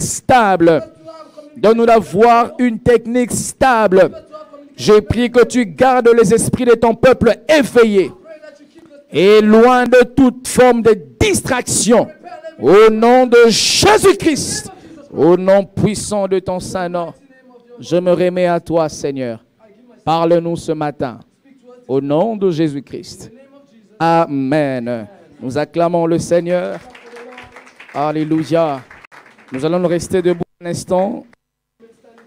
stable. Donne-nous d'avoir une technique stable. Je prie que tu gardes les esprits de ton peuple éveillés et loin de toute forme de distraction. Au nom de Jésus-Christ, au nom puissant de ton Saint-Nom, je me remets à toi, Seigneur. Parle-nous ce matin. Au nom de Jésus-Christ. Amen. Nous acclamons le Seigneur. Alléluia. Nous allons rester debout un instant.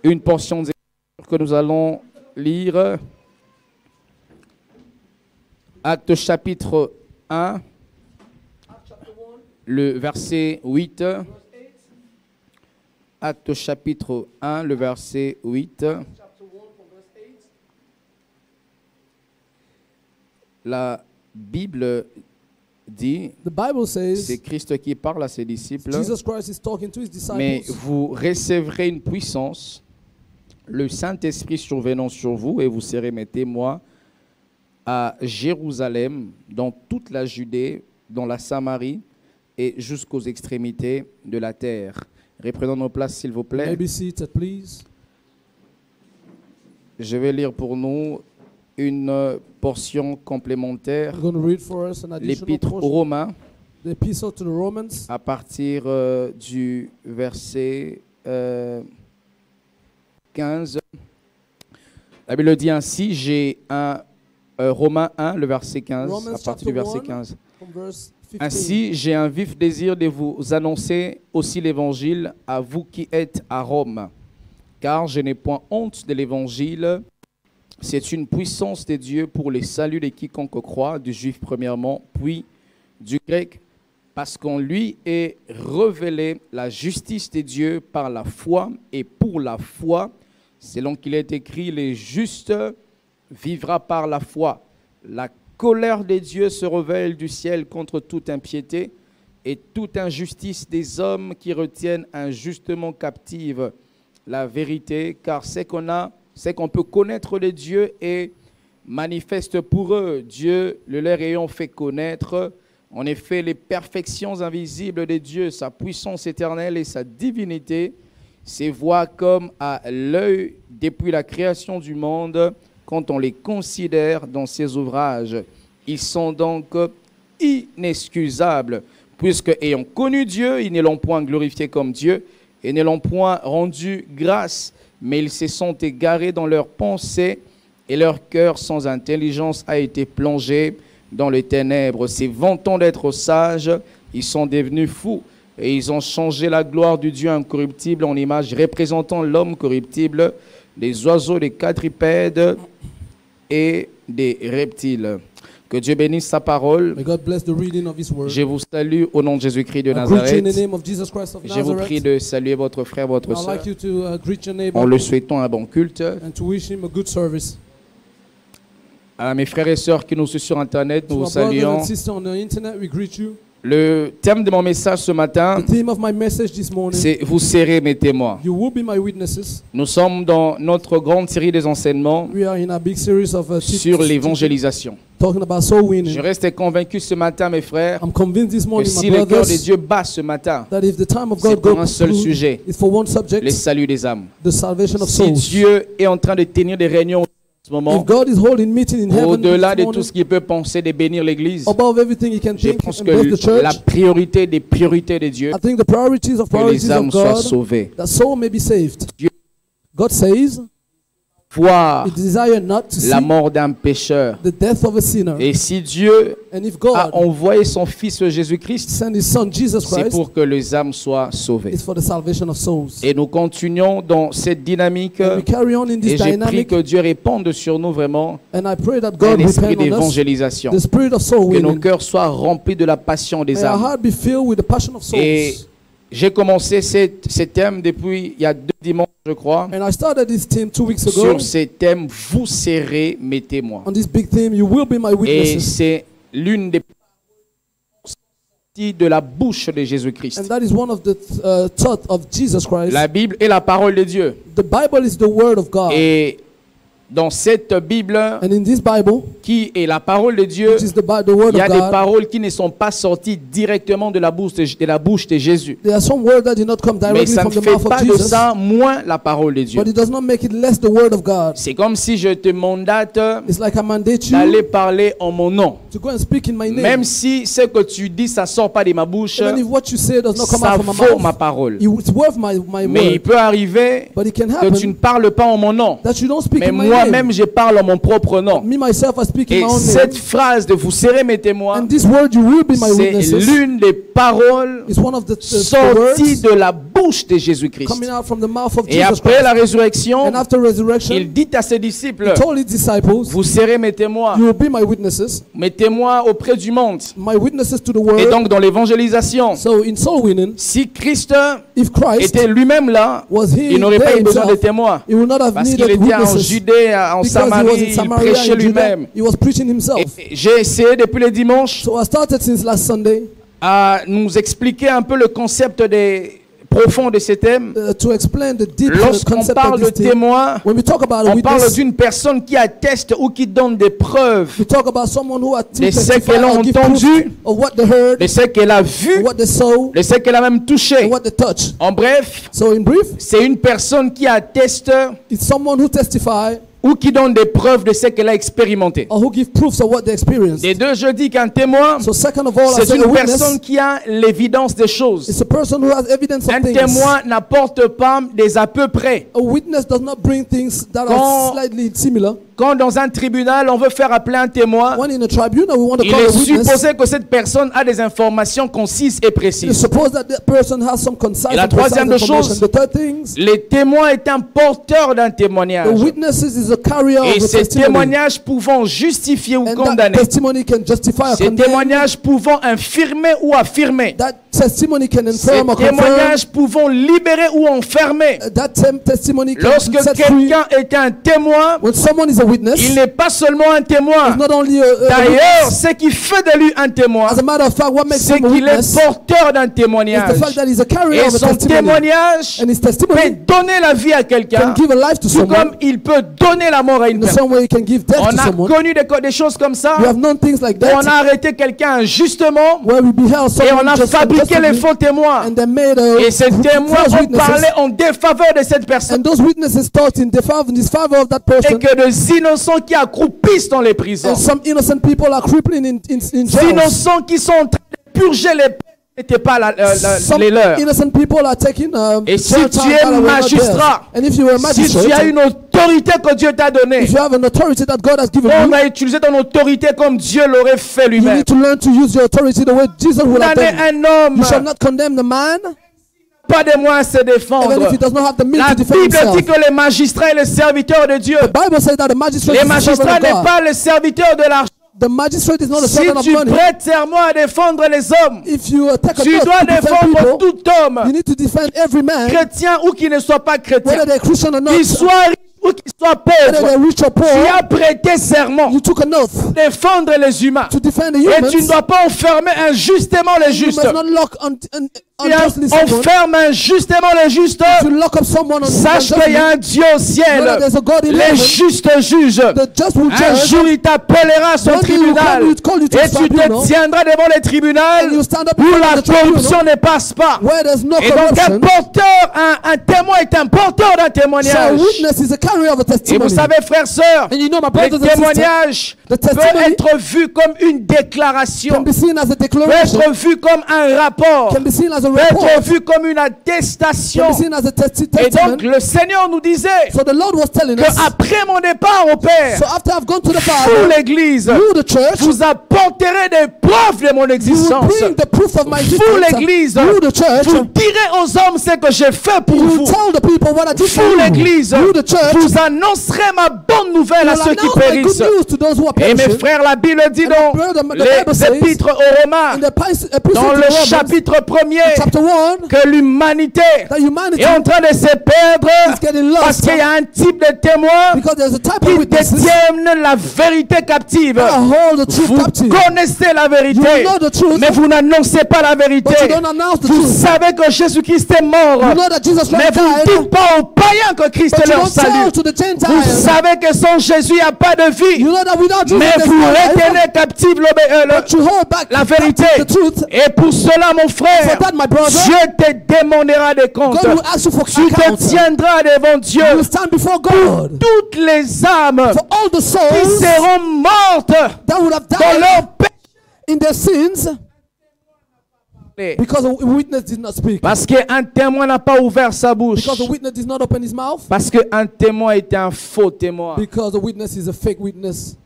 Une portion des Écritures que nous allons lire. Actes chapitre 1, le verset 8. Actes chapitre 1, le verset 8. La Bible dit, c'est Christ qui parle à ses disciples, mais vous recevrez une puissance, le Saint-Esprit survenant sur vous, et vous serez mes témoins à Jérusalem, dans toute la Judée, dans la Samarie et jusqu'aux extrémités de la terre. Reprenons nos places, s'il vous plaît. Je vais lire pour nous une portion complémentaire, l'Épître aux Romains, à partir du verset 15. La Bible dit ainsi, j'ai un Romains 1, le verset 15, à partir du verset 15. Ainsi, j'ai un vif désir de vous annoncer aussi l'Évangile à vous qui êtes à Rome, car je n'ai point honte de l'Évangile. C'est une puissance de Dieu pour le salut de quiconque croit, du juif premièrement, puis du grec, parce qu'en lui est révélée la justice de Dieu par la foi, et pour la foi, selon qu'il est écrit, les justes vivra par la foi. La colère de Dieu se révèle du ciel contre toute impiété et toute injustice des hommes qui retiennent injustement captive la vérité, car c'est qu'on peut connaître les dieux et manifeste pour eux. Dieu le leur ayant fait connaître, en effet, les perfections invisibles de Dieu, sa puissance éternelle et sa divinité, se voient comme à l'œil depuis la création du monde, quand on les considère dans ses ouvrages. Ils sont donc inexcusables, puisque ayant connu Dieu, ils ne l'ont point glorifié comme Dieu, et ne l'ont point rendu grâce, mais ils se sont égarés dans leurs pensées, et leur cœur sans intelligence a été plongé dans les ténèbres. Se vantant d'être sages, ils sont devenus fous, et ils ont changé la gloire du Dieu incorruptible en image représentant l'homme corruptible, des oiseaux, des quadrupèdes et des reptiles. Que Dieu bénisse sa parole. Je vous salue au nom de Jésus-Christ de Nazareth. Je vous prie de saluer votre frère, votre sœur, en le souhaitant un bon culte. À mes frères et sœurs qui nous suivent sur Internet, nous vous saluons. Le thème de mon message ce matin, c'est « Vous serez mes témoins ». Nous sommes dans notre grande série des enseignements sur l'évangélisation. Je reste convaincu ce matin, mes frères, que si le cœur de Dieu bat ce matin, c'est pour un seul sujet, le salut des âmes. Si Dieu est en train de tenir des réunions moment, au-delà de tout ce qu'il peut penser de bénir l'Église, je pense que la priorité des priorités de Dieu, que les âmes soient sauvées. Dieu voir la mort d'un pécheur. Et si Dieu a envoyé son Fils Jésus-Christ, c'est pour que les âmes soient sauvées. Et nous continuons dans cette dynamique. Et j'ai pris que Dieu réponde sur nous vraiment un esprit d'évangélisation. Que nos cœurs soient remplis de la passion des âmes. Et j'ai commencé ce thème depuis il y a 2 dimanches, je crois. Sur ce thème, vous serez mes témoins. Et c'est l'une des de la bouche de Jésus-Christ. La Bible est la parole de Dieu. Et Dans cette Bible, and in this Bible, qui est la parole de Dieu, which is the word il y a of des God, paroles qui ne sont pas sorties directement de la bouche de Jésus. there are some words that did not come Mais directly ça ne from the fait mouth pas of de Jesus, ça moins la parole de Dieu. but it does not make it less the word of God. C'est comme si je te mandate It's like I mandate d'aller you parler en mon nom. to go and speak in my name. Même si ce que tu dis, ça sort pas de ma bouche, Even if what you say does not come ça out from my vaut mouth, ma parole. it's worth my Mais il word. peut arriver But it can que tu ne happen parles pas en mon nom. that you don't speak Mais in my moi-même, name. je parle en mon propre nom. Me, myself, I speak in Et my own cette name. phrase de vous serez mes témoins, And this word, you will be my c'est witnesses, l'une des paroles is one of the sorties words de la bouche de Jésus-Christ. coming out from the mouth of Et Jesus après Christ. la résurrection, And after resurrection, il dit à ses disciples, he told his disciples, vous serez mes témoins, you will be my witnesses auprès du monde. to the Et world. donc dans l'évangélisation, So in soul winning, si Christ if Christ était lui-même là, was he il n'aurait pas there eu besoin de himself, témoins. he would not have Parce qu'il needed était en witnesses. Judée, en Because he was Samarie, in il Samaria, prêchait in Judah, lui-même. he was preaching himself. Et j'ai essayé depuis le dimanche So I started since last Sunday à nous expliquer un peu le concept profond de ces thèmes. to explain the deep Lorsqu'on concept parle of de this thing. témoin, When we talk about a on parle witness, d'une personne qui atteste ou qui donne des preuves we talk about someone who de ce qu'elle a or give proof entendu, of what they heard, de ce qu'elle a vu, what they saw, de ce qu'elle a même touché. and what they touched. En bref, So in brief, c'est une personne qui atteste it's someone who testify ou qui donne des preuves de ce qu'elle a expérimenté. or who give proofs of what they experienced. Des deux, je dis qu'un témoin, So second of all, I c'est say a une witness personne qui a l'évidence des choses. is a person who has evidence of Un things. témoin n'apporte pas des à peu près. A witness does not bring things that Quand- are slightly similar. Quand dans un tribunal, on veut faire appeler un témoin, When in a tribunal, we want to il call a est witness. supposé que cette personne a des informations concises et It's précises. supposed that that person has some concise Et la and precise troisième des information. choses, The third things, Les témoins est un porteur d'un the témoignage. witnesses is a carrier Et of a ces testimony. témoignages pouvant justifier ou And that condamner. testimony can justify or Ces condemn. témoignages pouvant infirmer ou affirmer. That testimony can Ces infirm or confirm. témoignages pouvant libérer ou enfermer. That testimony can Lorsque set free. quelqu'un est un témoin, When someone is a witness, il n'est pas seulement un témoin. it's not only a D'ailleurs, witness. ce qui fait de lui un témoin, As a matter of fact, what makes c'est him a qu'il est witness porteur d'un is the témoignage. fact that he's a carrier Et of a son testimony. témoignage And his peut testimony donner la vie à quelqu'un, can give a life to tout comme someone. il peut donner la mort à une In the personne. same way, he can give death On to a someone. connu des choses comme ça, We have known things like où on that, a arrêté quelqu'un injustement where we beheld et on someone a just fabriqué les unjustly, faux témoins. and they made a Et ces témoins false ont witnesses. parlé en défaveur de cette personne. And those witnesses thought in disfavor of that Et person. que des innocents qui accroupissent dans les prisons, And some innocent people are crippling in des jails. innocents qui sont en train de purger les peines n'étaient pas Some les leurs. innocent people are taking Et si jail tu time es that were not magistrat, theirs. And if you are a Si tu as magistrate, une autorité que Dieu t'a donnée, if you have an authority that God has given on you, a utilisé ton autorité comme Dieu l'aurait fait you lui-même. need to learn to use your authority the way Jesus would have Condamner done. un homme, You shall not condemn the man, pas de moins à se even défendre. if he does not have the means La to defend Bible himself. dit que les magistrats et les serviteurs de Dieu, The Bible says that the magistrate les is a servant magistrats of n'est God. pas les serviteurs de l'argent. The magistrate is not a Si servant of tu money. prêtes serment à défendre les hommes, If you take a tu oath dois to defend défendre people, tout you homme, need to defend every man, chrétien ou qui ne soit pas chrétien, whether they're Christian or not, qu'il soit riche ou qu'il soit whether pauvre. they're rich or Tu poor. as prêté serment You took an oath défendre les humains. to defend the Et humans. tu ne dois pas enfermer injustement les You justes. must not lock Tu unjustly someone. enfermes injustement les justes. To lock up someone on Sache qu'il y a un Dieu au ciel. Whether there's a God in Les heaven, justes jugent. the just will Un judge. jour, il t'appellera à son One day he will tribunal. call you to Et his tu tribunal. te tiendras devant les tribunaux And you stand up où before la the tribunal corruption ne passe pas. where there's no Et donc, un corruption. porteur, un témoin est un porteur d'un So a témoignage. witness is a carrier of a Et vous testimony. savez, frères, sœurs, And you know, my le brothers and sisters, témoignage the peut testimony être vu comme une can déclaration, be seen as a peut declaration, être vu comme un rapport, can be seen as a peut report, être vu comme une can attestation. be seen as a Et donc, testament. le Seigneur nous disait So the Lord was telling que us, après mon départ au Père, so after I've gone to the vous Father, l'Église, you the church, vous apporterez des preuves de mon you will existence. bring the proof of my Vous existence. l'Église, You the church, vous direz aux hommes ce que j'ai fait pour you vous. will tell the people what I did for Vous you. l'Église, You the church, vous annoncerez ma bonne nouvelle à will ceux qui announce my périssent. good news to those who are Et mes perishing. frères, la Bible dit And donc, brother, the Bible les says, épîtres aux Romains, In the epistle dans to le the Romans, chapitre 1er, chapter 1, que l'humanité that humanity est en train de se perdre is getting lost parce qu'il y a un type de témoin because there's a type of qui witnesses détiennent la vérité captive. that hold the truth Vous captive. connaissez la vérité, You know the truth, mais vous n'annoncez pas la vérité. but you don't announce the Vous truth. savez que Jésus-Christ est mort, You know that Jesus mais Christ vous ne died, dites pas aux païens que Christ but est you leur don't tell salut. to the Vous Gentiles. savez que sans Jésus, il n'y a pas de vie. You know that without Jesus Mais there's vous no life, retenez captive but you hold back la vérité. the truth. Et pour cela, mon frère, For that, my brother, Dieu te demandera des comptes. God will ask you for Tu te account. tiendras devant Dieu. You will stand before God. Toutes les âmes For all the qui souls seront mortes that would have dans died leur péché. in their sins because a witness did not speak. Parce qu'un témoin n'a pas ouvert sa bouche. Because the witness did not open his mouth. Parce qu'un témoin était un faux témoin. Because the witness is a fake witness.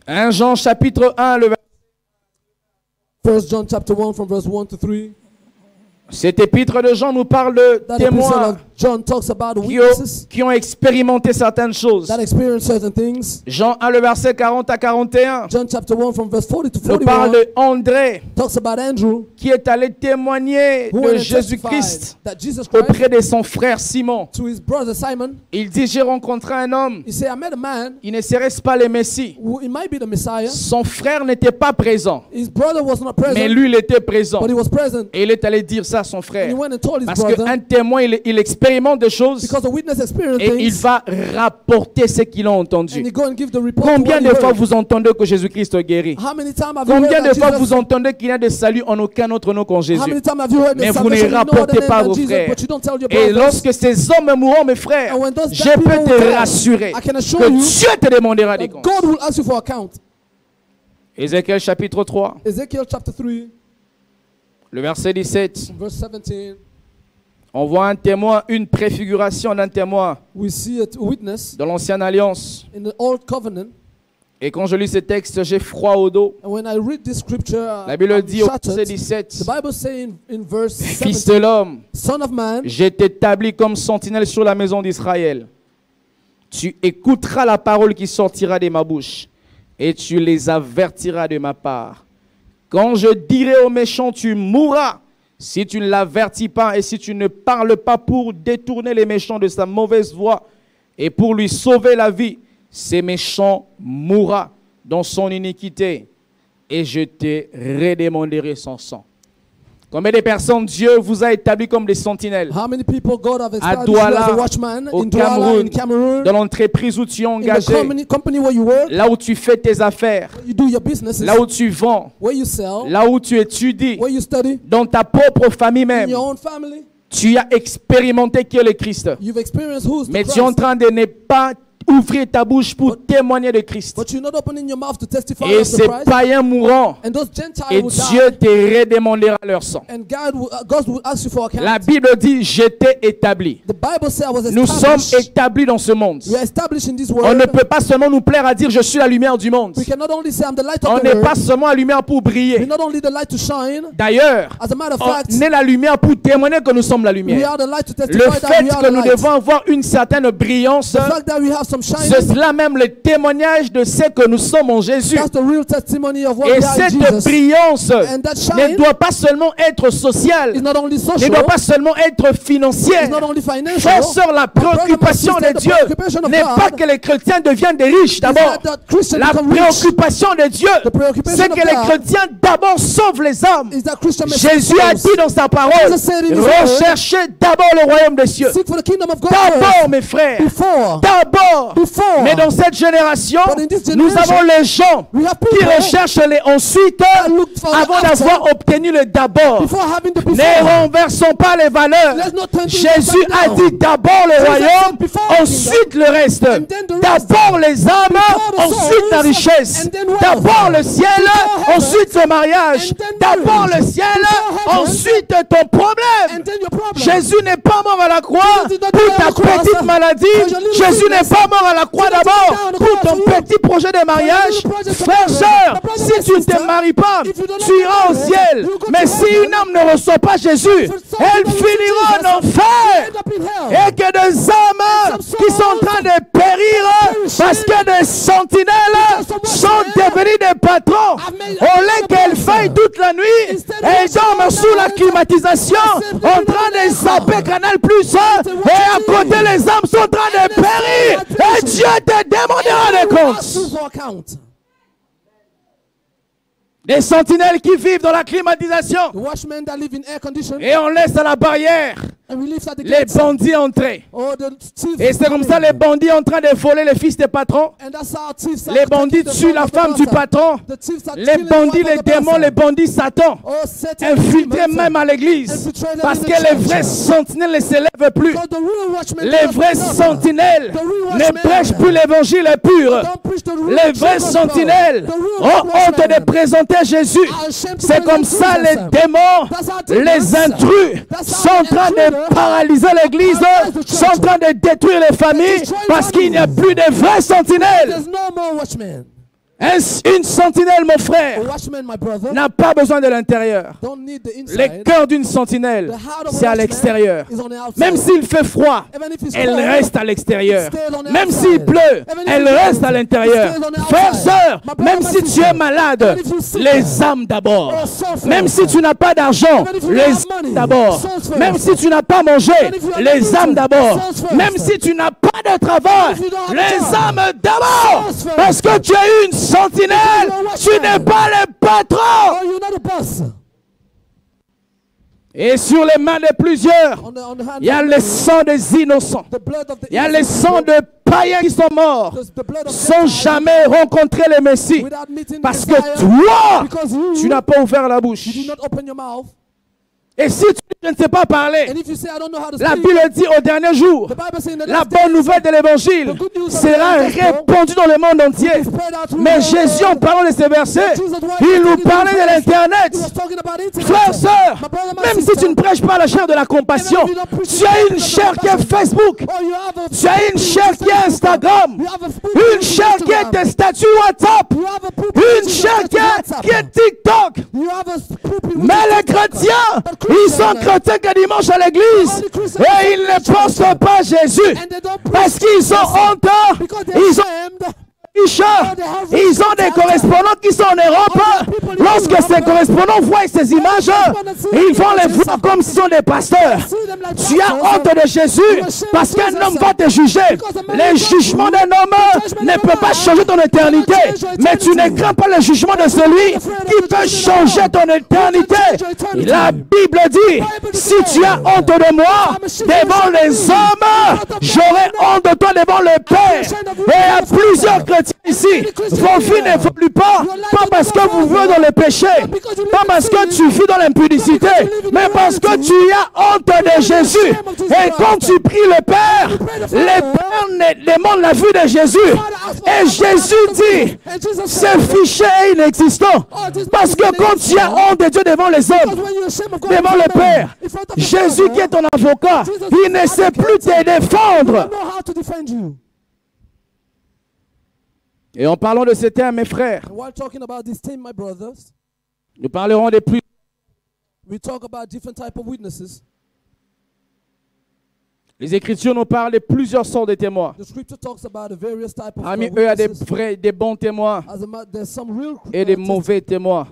1 Jean chapitre 1, le 1 John chapter 1 from verse 1 to 3. Cet épître de Jean nous parle de That episode témoins of John talks about witnesses qui ont expérimenté certaines choses. that experience certain things. Jean 1, le verset 40 à 41, John chapter 1 from verse 40 to nous parle 41 de André talks about Andrew qui est allé témoigner who de went and Jésus-Christ testified that Jesus Christ auprès de son frère Simon. to his brother Simon. Il dit, j'ai rencontré un homme, He said, I met a man il ne serait pas le Messie. who, it might be the Messiah. Son frère n'était pas présent, His brother was not mais present, lui, il était présent. but he was present. Et il est allé dire ça à son And he frère. went and told his Parce brother qu'un témoin, il expérimente des choses because the witness experienced et il things va rapporter ce qu'il a and entendu. he go and give the report Combien to de what he fois heard. vous entendez que Jésus-Christ guérit? How many times have you Combien heard de that fois Jesus, vous entendez qu'il n'y a de salut en aucun autre nom qu'en how Jésus? many times have you heard Mais the vous ne salvation in no other rapportez name pas than vos Jesus, frères. but you don't tell your Et brothers. lorsque ces hommes mourront, mes frères, And when those je dead peux people te die, rassurer I can assure que you Dieu te demandera des that comptes. God will ask you for account. Ézéchiel chapitre 3, Ezekiel chapter 3, le verset 17. verse 17, On voit un témoin, une préfiguration d'un témoin we see a witness dans l'ancienne alliance. in the old covenant. Et quand je lis ce texte, j'ai froid au dos. And when I read this scripture, La Bible I'm dit au verset shattered. 17, The Bible says in verse Fils 17, de l'homme, Son of man, j'ai t'établi comme sentinelle sur la maison d'Israël. Tu écouteras la parole qui sortira de ma bouche et tu les avertiras de ma part. Quand je dirai aux méchants, tu mourras, si tu ne l'avertis pas et si tu ne parles pas pour détourner les méchants de sa mauvaise voie et pour lui sauver la vie, ces méchants mourra dans son iniquité et je te redémanderai son sang. Combien de personnes Dieu vous a établi comme des sentinelles how many people God have à established you as a Douala, watchman au in Douala, Cameroun, in Cameroon, dans l'entreprise où tu es in the engagé, company where you work, là où tu fais tes affaires, you do your businesses, là où tu vends, where you sell, là où tu étudies, where you study, dans ta propre famille in même, your own family. tu as expérimenté qui est le Christ. You've experienced who's the Mais tu es en Christ, train de ne pas ouvrir ta bouche pour témoigner de Christ. but you're not opening your mouth to testify Et of the ces Christ. païens mourront, And those Gentiles et will Dieu die, te redemandera leur sang. and God will ask you for account. La Bible dit, je t'ai établi. The Bible says I was Nous sommes established. établis dans ce monde. We are established in this On world. ne peut pas seulement nous plaire à dire, je suis la lumière du monde. We cannot only say I'm the light On of the n'est pas world. seulement la lumière pour We're briller. not only the light to shine. D'ailleurs, As a matter of on fact, est la lumière pour témoigner que nous sommes la we lumière. are the light to Le testify that fait we are que the nous light. devons avoir une certaine brillance, The fact that we have some c'est shining, cela même le témoignage de ce que nous sommes en Jésus. that's the real testimony of what Et we are in cette Jesus. brillance And that ne shine doit pas seulement être sociale, is not only ne social, doit pas seulement être financière. it's not only financial. Frère, sœur, la préoccupation de Dieu n'est pas que les chrétiens deviennent des riches d'abord. It's not that Christians La become rich. préoccupation de Dieu, The preoccupation c'est of que les God chrétiens d'abord sauvent les âmes. is that Christian may save Jésus a souls. dit dans sa parole, Jesus said in his word, recherchez d'abord le royaume des cieux. Seek for the kingdom of God D'abord, first. mes frères, Before. d'abord. Before. Mais dans cette génération, But in this nous generation, avons les gens we have qui people recherchent les ensuite look for the avant after. d'avoir obtenu le d'abord. Before having the before. Ne renversons pas les valeurs. Let's not turn things Jésus upside a down. dit d'abord le Jesus royaume, said before the ensuite le reste. and then the rest. D'abord les âmes, Before the ensuite la souls, richesse. and then wealth. D'abord le ciel, Before heaven, ensuite le mariage. and then D'abord marriage. le ciel, Before heaven, ensuite ton problème. And then your problem. Jésus n'est pas mort à la croix Jesus did not pour die on ta the cross petite maladie. for your little Jésus n'est sickness. pas mort à la croix Jesus did not d'abord die on the pour cross ton for you. petit projet de mariage. little project of Frère, marriage. sœur, The brother si and tu ne te sister, maries pas, if you do not tu get iras au married, ciel. you go to Mais si heaven. une âme ne reçoit pas Jésus, For some elle people, finira en Jesus, enfer. end up in hell. Et que des âmes And some qui sont en train de périr parce que des sentinelles sont devenues des patron, au lieu qu'elle faille toute la nuit, elle dorme sous la climatisation, en train de zapper Canal Plus, et à côté les âmes sont en train de périr, et Dieu te demandera des comptes. Des sentinelles qui vivent dans la climatisation. Et on laisse à la barrière les bandits entrer. Et c'est comme ça les bandits en train de voler les fils des patrons. Les bandits tuent la femme du patron. Les bandits, les démons, les bandits Satan. Infiltrés même à l'église. Parce que les vrais sentinelles ne s'élèvent plus. Les vrais sentinelles ne prêchent plus l'évangile pur. Les vrais sentinelles ont honte de présenter Jésus. C'est comme ça les démons, les intrus sont en train de paralyser l'église, sont en train de détruire les familles parce qu'il n'y a plus de vrais sentinelles. Une sentinelle, mon frère, n'a pas besoin de l'intérieur. Le cœur d'une sentinelle, c'est à l'extérieur. Même s'il fait froid, elle reste à l'extérieur. Même s'il pleut, elle reste à l'intérieur. Frère, sœur, même si tu es malade, les âmes d'abord. Même si tu n'as pas d'argent, les âmes d'abord. Même si tu n'as pas mangé, les âmes d'abord. Même si tu n'as pas de travail, les âmes d'abord. Parce que tu es une sentinelle, tu n'es pas le patron. Et sur les mains de plusieurs, il y a le sang des innocents. Il y a le sang de païens qui sont morts sans jamais rencontrer le Messie. Parce que toi, tu n'as pas ouvert la bouche. Et si tu dis je ne sais pas parler, la Bible dit au dernier jour, la bonne nouvelle de l'évangile sera répandue dans le monde entier. Mais Jésus, en parlant de ces versets, il nous parlait de l'internet. Frères, sœurs, même si tu ne prêches pas la chair de la compassion, tu as une chair qui est Facebook, tu as une chair qui est Instagram, une chair qui est tes statuts WhatsApp, une chair qui est TikTok. Mais les chrétiens, ils sont chrétiens que dimanche à l'église et ils ne pensent pas à Jésus parce qu'ils sont honteux, ils ont des correspondants qui sont en Europe. Lorsque ces correspondants voient ces images, ils vont les voir comme s'ils sont des pasteurs. Tu as honte de Jésus parce qu'un homme va te juger. Le jugement d'un homme ne peut pas changer ton éternité. Mais tu ne crains pas le jugement de celui qui peut changer ton éternité. La Bible dit, si tu as honte de moi devant les hommes, j'aurai honte de toi devant le Père. Et à plusieurs chrétiens ici, vos vies n'évoluent pas parce que vous vivez dans le péché, pas parce que tu vis dans l'impudicité, mais parce que tu as honte de Jésus. Et quand tu pries le Père demande la vue de Jésus. Et Jésus dit, ce fichier est inexistant. Parce que quand tu as honte de Dieu devant les hommes, devant le Père, Jésus qui est ton avocat, il ne sait plus te défendre. Et en parlant de ces termes, mes frères, nous parlerons des plus. Les Écritures nous parlent de plusieurs sortes de témoins. Parmi eux, il y a des bons témoins et des mauvais témoins.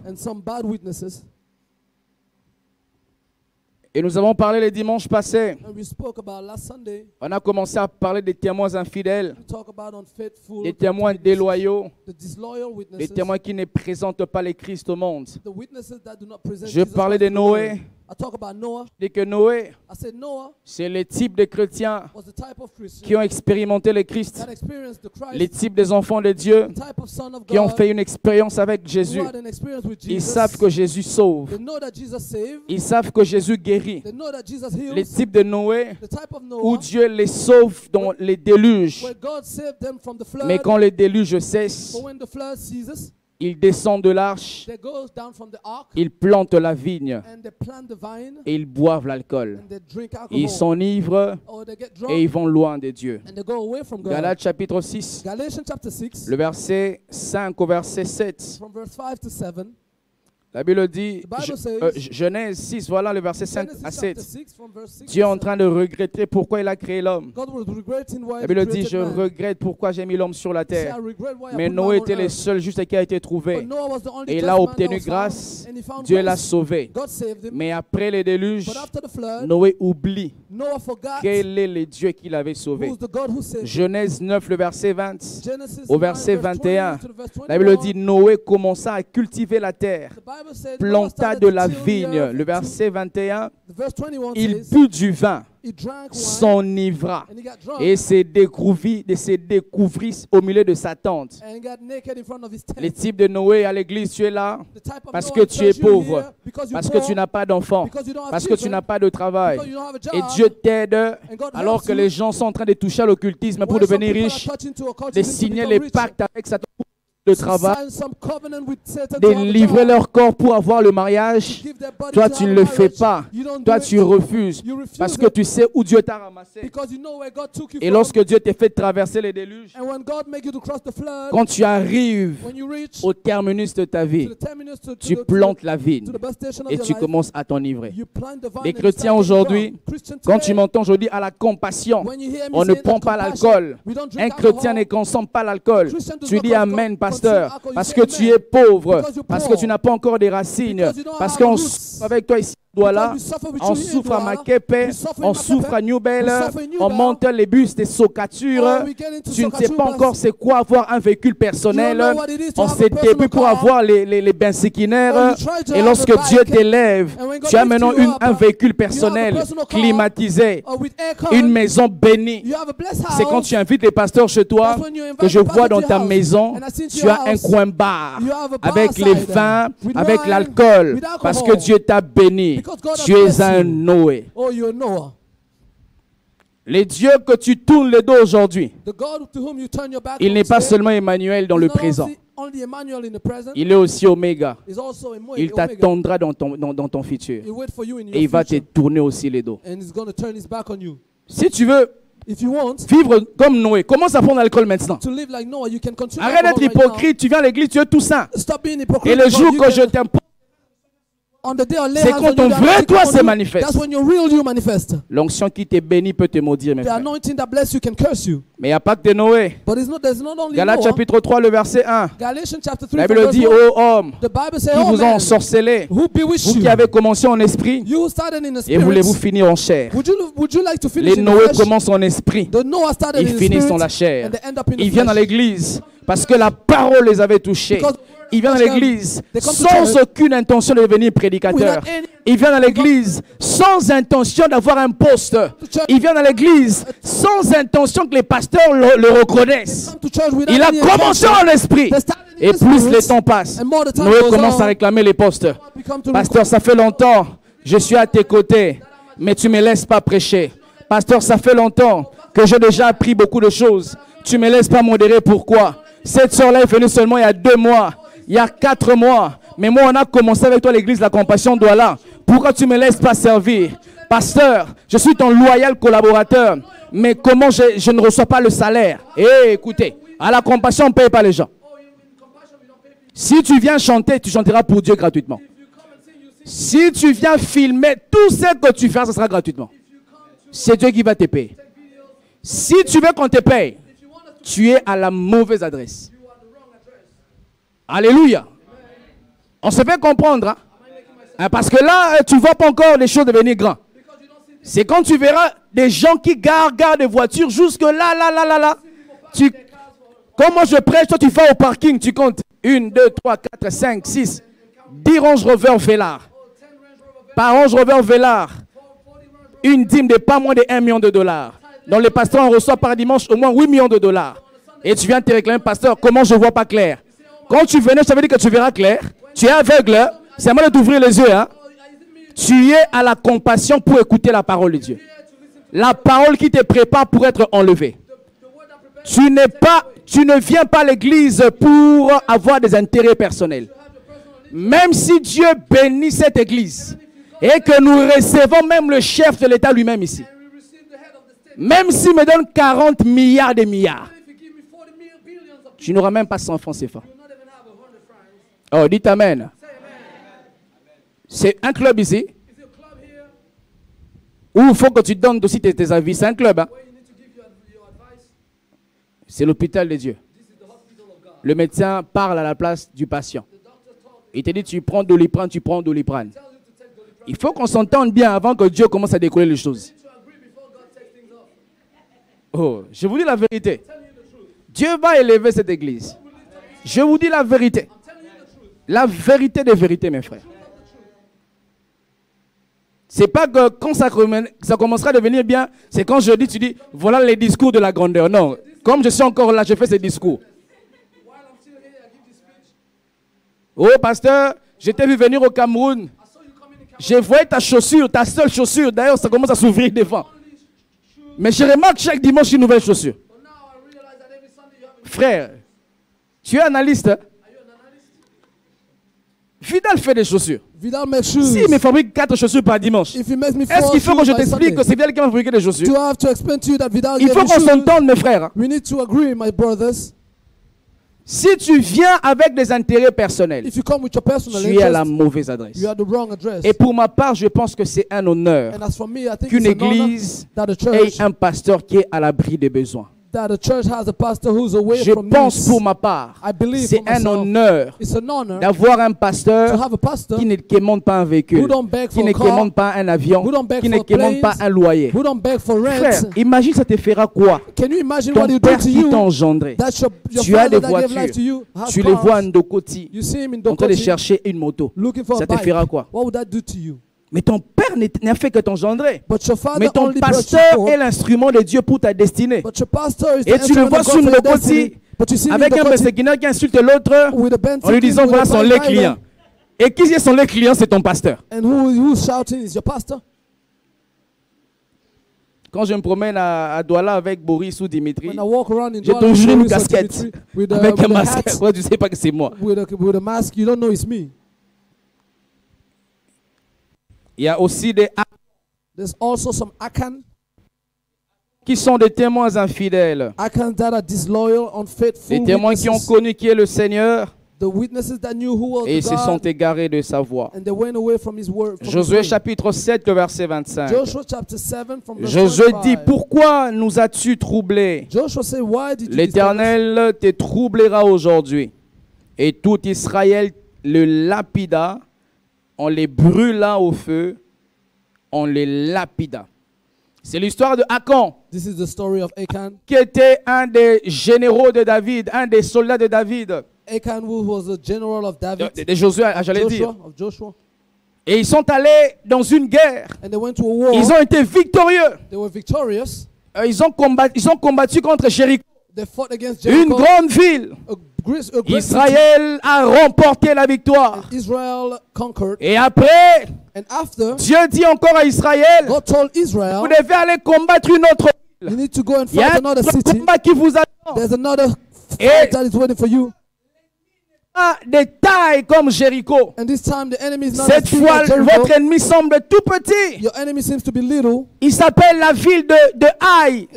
Et nous avons parlé les dimanches passés. On a commencé à parler des témoins infidèles, des témoins déloyaux, des témoins qui ne présentent pas les Christ au monde. Je parlais de Noé. Je dis que Noé, c'est le type de chrétiens qui ont expérimenté le Christ, les types des enfants de Dieu qui ont fait une expérience avec Jésus. Ils savent que Jésus sauve. Ils savent que Jésus guérit. Les types de Noé où Dieu les sauve dans les déluges. Mais quand les déluges cessent, ils descendent de l'arche, ils plantent la vigne et ils boivent l'alcool. Ils s'enivrent et ils vont loin de Dieu. Galates chapitre 6, le verset 5 au verset 7. La Bible dit, Genèse 6, voilà le verset 5 à 7. Dieu est en train de regretter pourquoi il a créé l'homme. La Bible dit, je regrette pourquoi j'ai mis l'homme sur la terre. Mais Noé était le seul juste qui a été trouvé. Et il a obtenu grâce, Dieu l'a sauvé. Mais après le déluge, Noé oublie quel est le Dieu qu'il avait sauvé. Genèse 9, le verset 20 au verset 21. La Bible dit, Noé commença à cultiver la terre, planta de la vigne. Le verset 21, il but du vin, s'enivra et se découvrit au milieu de sa tente. Les types de Noé à l'église, tu es là parce que tu es pauvre, parce que tu n'as pas d'enfant, parce que tu n'as pas de travail. Et Dieu t'aide alors que les gens sont en train de toucher à l'occultisme pour devenir riches, de signer les pactes avec Satan de travail, de livrer leur corps pour avoir le mariage. Toi, tu ne le fais pas. Toi, tu refuses parce que tu sais où Dieu t'a ramassé. Et lorsque Dieu t'a fait traverser les déluges, quand tu arrives au terminus de ta vie, tu plantes la vigne et tu commences à t'enivrer. Les chrétiens aujourd'hui, quand tu m'entends aujourd'hui à la compassion, on ne prend pas l'alcool. Un chrétien ne consomme pas l'alcool. Tu dis amen, pasteur, parce que tu es pauvre, parce que tu n'as pas encore des racines, parce qu'on souffre avec toi ici. Voilà, on souffre à Makepe, on souffre à New Bell, on monte les bus des socatures. Tu ne sais pas encore c'est quoi avoir un véhicule personnel. On s'est début pour avoir les bensikinaires. Et lorsque Dieu t'élève, tu as maintenant un véhicule personnel climatisé, une maison bénie. C'est quand tu invites les pasteurs chez toi que je vois dans ta maison, tu as un coin bar avec les vins, avec l'alcool, parce que Dieu t'a béni. Tu es un Noé. Les dieux que tu tournes le dos aujourd'hui, il n'est pas seulement Emmanuel dans le présent. Il est aussi Oméga. Il t'attendra dans ton futur. Et il va te tourner aussi les dos. Si tu veux vivre comme Noé, commence à prendre l'alcool maintenant. Arrête d'être hypocrite. Tu viens à l'église, tu es tout saint. Et le jour que je t'impose, c'est quand ton vrai toi se manifeste. L'onction qui te bénit peut te maudire, mes frères. Mais il n'y a pas que de Noé. Galates chapitre 3, le verset 1. La Bible dit, ô hommes, qui vous ont ensorcelé, vous qui avez commencé en esprit, et voulez-vous finir en chair. Les Noé commencent en esprit, ils finissent dans la chair. Ils viennent à l'église parce que la parole les avait touchés. Il vient à l'église sans aucune intention de devenir prédicateur. Il vient à l'église sans intention d'avoir un poste. Il vient à l'église sans intention que les pasteurs le reconnaissent. Il a commencé en esprit. Et plus le temps passe, Noé commence à réclamer les postes. Pasteur, ça fait longtemps, je suis à tes côtés, mais tu ne me laisses pas prêcher. Pasteur, ça fait longtemps que j'ai déjà appris beaucoup de choses. Tu ne me laisses pas modérer. Pourquoi? Cette soeur-là est venue seulement il y a 2 mois. Il y a 4 mois. Mais moi, on a commencé avec toi l'église La Compassion Douala. Pourquoi tu ne me laisses pas servir? Pasteur, je suis ton loyal collaborateur. Mais comment je ne reçois pas le salaire? Écoutez, à La Compassion, on ne paye pas les gens. Si tu viens chanter, tu chanteras pour Dieu gratuitement. Si tu viens filmer, tout ce que tu fais, ce sera gratuitement. C'est Dieu qui va te payer. Si tu veux qu'on te paye, tu es à la mauvaise adresse. Alléluia. On se fait comprendre. Hein? Parce que là, tu ne vois pas encore les choses devenir grandes. C'est quand tu verras des gens qui gardent des voitures jusque là. Comme moi je prêche, toi tu vas au parking, tu comptes 1, 2, 3, 4, 5, 6, 10 Range Rover Velar. Par Range Rover Velar, une dîme de pas moins de 1 million de dollars. Donc les pasteurs en reçoivent par dimanche au moins 8 millions de dollars. Et tu viens te réclamer, pasteur, comment je ne vois pas clair? Quand tu venais, je t'avais dit que tu verras clair. Tu es aveugle. C'est à moi de t'ouvrir les yeux. Hein? Tu es à la compassion pour écouter la parole de Dieu. La parole qui te prépare pour être enlevé. Tu ne viens pas à l'église pour avoir des intérêts personnels. Même si Dieu bénit cette église et que nous recevons même le chef de l'État lui-même ici. Même s'il me donne 40 milliards de milliards. Tu n'auras même pas 100 francs CFA. Oh, dites amen. C'est un club ici. Où il faut que tu donnes aussi tes avis. C'est un club. Hein? C'est l'hôpital de Dieu. Le médecin parle à la place du patient. Il te dit, tu prends Doliprane, tu prends Doliprane. Il faut qu'on s'entende bien avant que Dieu commence à décoller les choses. Oh, je vous dis la vérité. Dieu va élever cette église. Je vous dis la vérité. La vérité des vérités, mes frères. C'est pas que quand ça commencera à devenir bien, c'est quand je dis, tu dis, voilà les discours de la grandeur. Non, comme je suis encore là, je fais ces discours. Oh, pasteur, je t'ai vu venir au Cameroun. Je voyais ta chaussure, ta seule chaussure. D'ailleurs, ça commence à s'ouvrir devant. Mais je remarque chaque dimanche une nouvelle chaussure. Frère, tu es analyste. Hein? Vidal fait des chaussures. Vidal makes shoes. Si il me fabrique 4 chaussures par dimanche, est-ce qu'il faut que je t'explique que c'est Vidal qui m'a fabriqué des chaussures? Il faut qu'on s'entende, mes frères. We need to agree, my brothers. Si tu viens avec des intérêts personnels, tu es à la mauvaise adresse. Et pour ma part, je pense que c'est un honneur qu'une église ait un pasteur qui est à l'abri des besoins. Je pense pour ma part, c'est un honneur d'avoir un pasteur qui ne commande pas un véhicule, qui ne commande pas un avion, qui ne commande pas un loyer. Frère, imagine ça te fera quoi? Ton père qui t'a engendré, tu as des voitures, tu les vois en Ndokoti, en train de chercher une moto, ça te fera quoi? Mais ton père n'a fait que t'engendrer. Mais ton pasteur est l'instrument de Dieu pour ta destinée. Et tu le vois sur une Ndokoti avec un persécuteur qui insulte l'autre en lui disant voilà sont les clients. Et qui sont les clients? C'est ton pasteur. Quand je me promène à Douala avec Boris ou Dimitri, j'ai toujours une casquette avec un masque. Ouais, tu ne sais pas que c'est moi. Il y a aussi des qui sont des témoins infidèles. Des témoins qui ont connu qui est le Seigneur et ils se sont égarés de sa voix. Josué chapitre 7, verset 25. Josué dit, pourquoi nous as-tu troublés? L'Éternel te troublera aujourd'hui. Et tout Israël le lapida. On les brûla au feu, on les lapida. C'est l'histoire de Achan, qui était un des généraux de David, un des soldats de David. Achan, who was the general of David, de Josué, j'allais dire. Et ils sont allés dans une guerre. And they went to a war. Ils ont été victorieux. They were victorious. Ils ont combattu contre Jéricho, they fought against Jericho, une grande ville. Israël a remporté la victoire. Et après, Dieu dit encore à Israël, vous devez aller combattre une autre ville. Il y a un autre combat qui vous attend. Et des tailles comme Jéricho. Cette fois, votre ennemi semble tout petit. Il s'appelle la ville de Haï.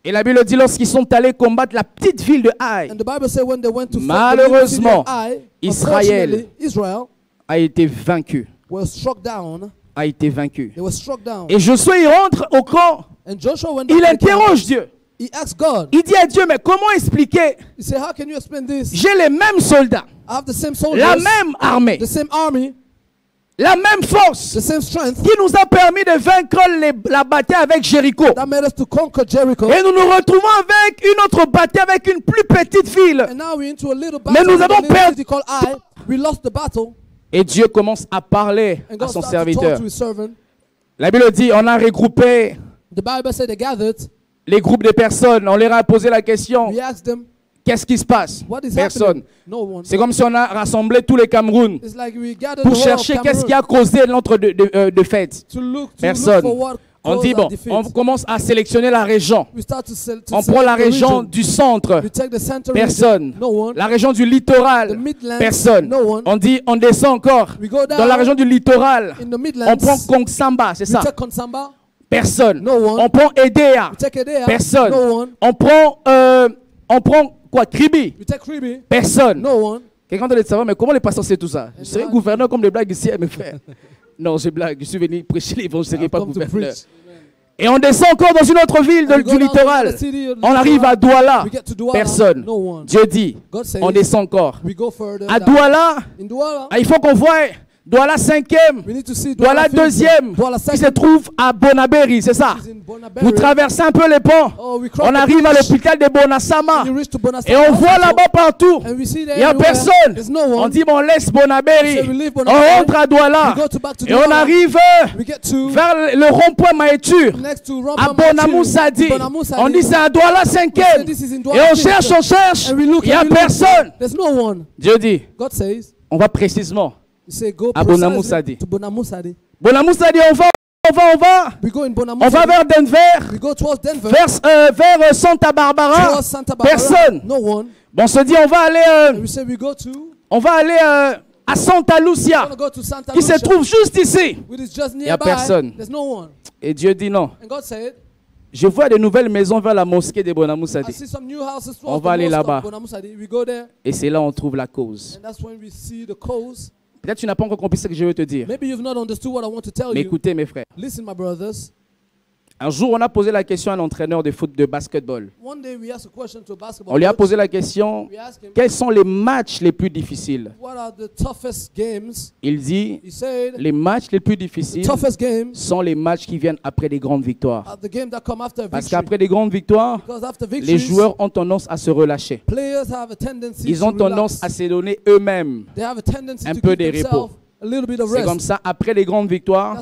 Et la Bible dit lorsqu'ils sont allés combattre la petite ville de Haï, malheureusement, Israël a été vaincu. A été vaincu. Et Josué rentre au camp. Il interroge Dieu. Il dit à Dieu, mais comment expliquer? J'ai les mêmes soldats, la même armée, la même force qui nous a permis de vaincre la bataille avec Jéricho. Et nous nous retrouvons avec une autre bataille avec une plus petite ville. Mais nous avons perdu. Et Dieu commence à parler à son serviteur. La Bible dit, on a regroupé les groupes de personnes. On leur a posé la question. Qu'est-ce qui se passe? Personne. C'est comme si on a rassemblé tous les Cameroun pour chercher qu'est-ce qui a causé notre défaite. Personne. On dit, bon, on commence à sélectionner la région. On prend la région du centre. Personne. La région du littoral. Personne. On dit, on descend encore. Dans la région du littoral, on prend Kongsamba, c'est ça? Personne. On prend Edea. Personne. On prend quoi? Kribi. Personne. Quelqu'un doit savoir, mais comment les pasteurs savent tout ça? Je serais gouverneur comme les blagues ici, mes frères. Non, je blague. Je suis venu prêcher l'évangile, je ne serai pas gouverneur. Et on descend encore dans une autre ville du littoral. On arrive à Douala. Personne. Dieu dit, on descend encore. À Douala, il faut qu'on voie Douala 5e, Douala 2e, qui se trouve à Bonaberi, c'est ça. Vous traversez un peu les ponts. On arrive à l'hôpital de Bonasama. Et on voit là-bas partout. Il n'y a personne. On dit, bon, on laisse Bonaberi. On rentre à Douala. Et on arrive vers le rond-point Maétur, à Bonamoussadi. On dit, c'est à Douala 5e. Et on cherche. Il n'y a personne. Dieu dit, on va précisément à Bonamoussadi. Bonamoussadi, on va vers Denver, vers Santa Barbara. Personne. Bon, on se dit, on va aller à Santa Lucia, qui se trouve juste ici. Il n'y a personne. Et Dieu dit non. Je vois de nouvelles maisons vers la mosquée de Bonamoussadi. On va aller là-bas. Et c'est là qu'on trouve la cause. Peut-être que tu n'as pas encore compris ce que je veux te dire. Mais écoutez, mes frères. Un jour, on a posé la question à un entraîneur de basketball. On lui a posé la question, quels sont les matchs les plus difficiles? Il dit, les matchs les plus difficiles sont les matchs qui viennent après des grandes victoires. Parce qu'après des grandes victoires, les joueurs ont tendance à se relâcher. Ils ont tendance à se donner eux-mêmes un peu de repos. C'est comme ça, après les grandes victoires,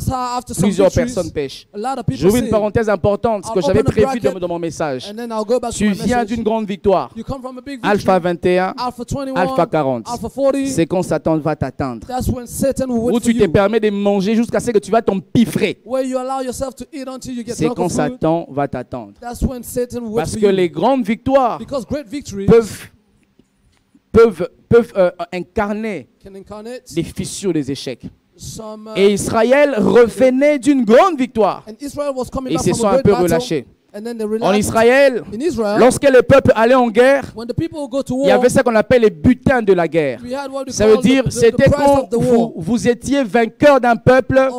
plusieurs personnes pêchent. J'ouvre une parenthèse importante, ce que j'avais prévu dans mon message. Tu viens d'une grande victoire. Alpha 21, Alpha 40. C'est quand Satan va t'atteindre. Où tu te permets de manger jusqu'à ce que tu vas t'empiffrer. C'est quand Satan va t'attendre. Parce que les grandes victoires peuvent incarner les fissures des échecs. Et Israël revenait d'une grande victoire. Et ils se sont un peu relâchés. En Israël, lorsque le peuple allait en guerre, il y avait ce qu'on appelle les butins de la guerre. Ça veut dire, c'était quand vous étiez vainqueur d'un peuple,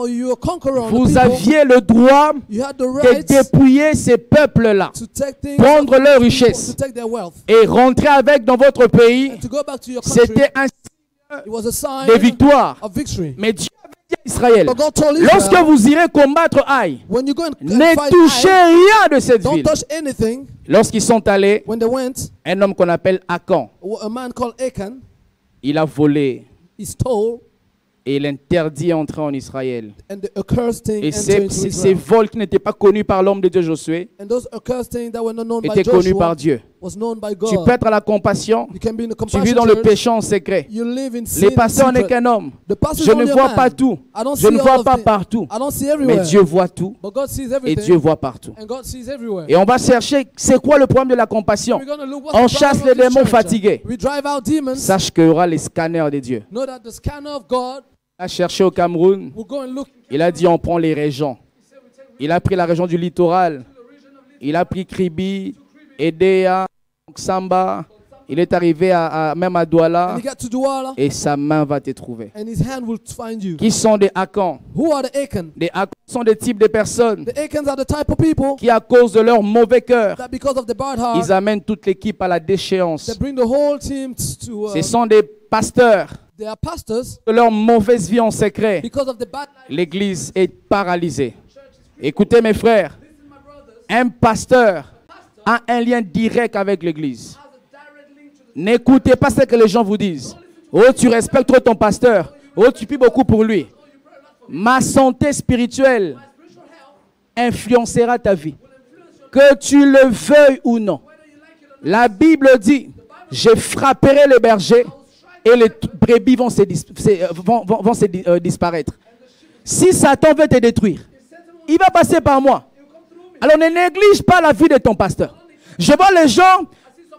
vous aviez le droit de dépouiller ces peuples-là, prendre leurs richesses et rentrer avec dans votre pays. C'était un signe de victoire. Mais Dieu Israël, lorsque vous irez combattre Aïe, ne touchez rien de cette ville. Lorsqu'ils sont allés, un homme qu'on appelle Akan, il a volé et il interdit d'entrer en Israël. Et ces vols qui n'étaient pas connus par l'homme de Dieu Josué étaient connus par Dieu. Tu peux être à la compassion, tu vis dans le péché en secret. Les pasteurs n'est qu'un homme. Je ne vois pas tout, je ne vois pas partout. Mais Dieu voit tout et Dieu voit partout. Et on va chercher, c'est quoi le problème de la compassion? On chasse les démons fatigués. Sache qu'il y aura les scanners de Dieu. Il a cherché au Cameroun, il a dit on prend les régions. Il a pris la région du littoral, il a pris Kribi, Edea, Samba, il est arrivé même à Douala et sa main va te trouver. Qui sont des Akans? Les Akans sont des types de personnes qui, à cause de leur mauvais cœur, ils amènent toute l'équipe à la déchéance. Ce sont des pasteurs. De leur mauvaise vie en secret, l'église est paralysée. Écoutez mes frères, un pasteur a un lien direct avec l'église. N'écoutez pas ce que les gens vous disent. Oh, tu respectes trop ton pasteur. Oh, tu pries beaucoup pour lui. Ma santé spirituelle influencera ta vie. Que tu le veuilles ou non. La Bible dit, je frapperai les bergers et les brebis vont se disparaître. Si Satan veut te détruire, il va passer par moi. Alors ne néglige pas la vie de ton pasteur. Je vois les gens,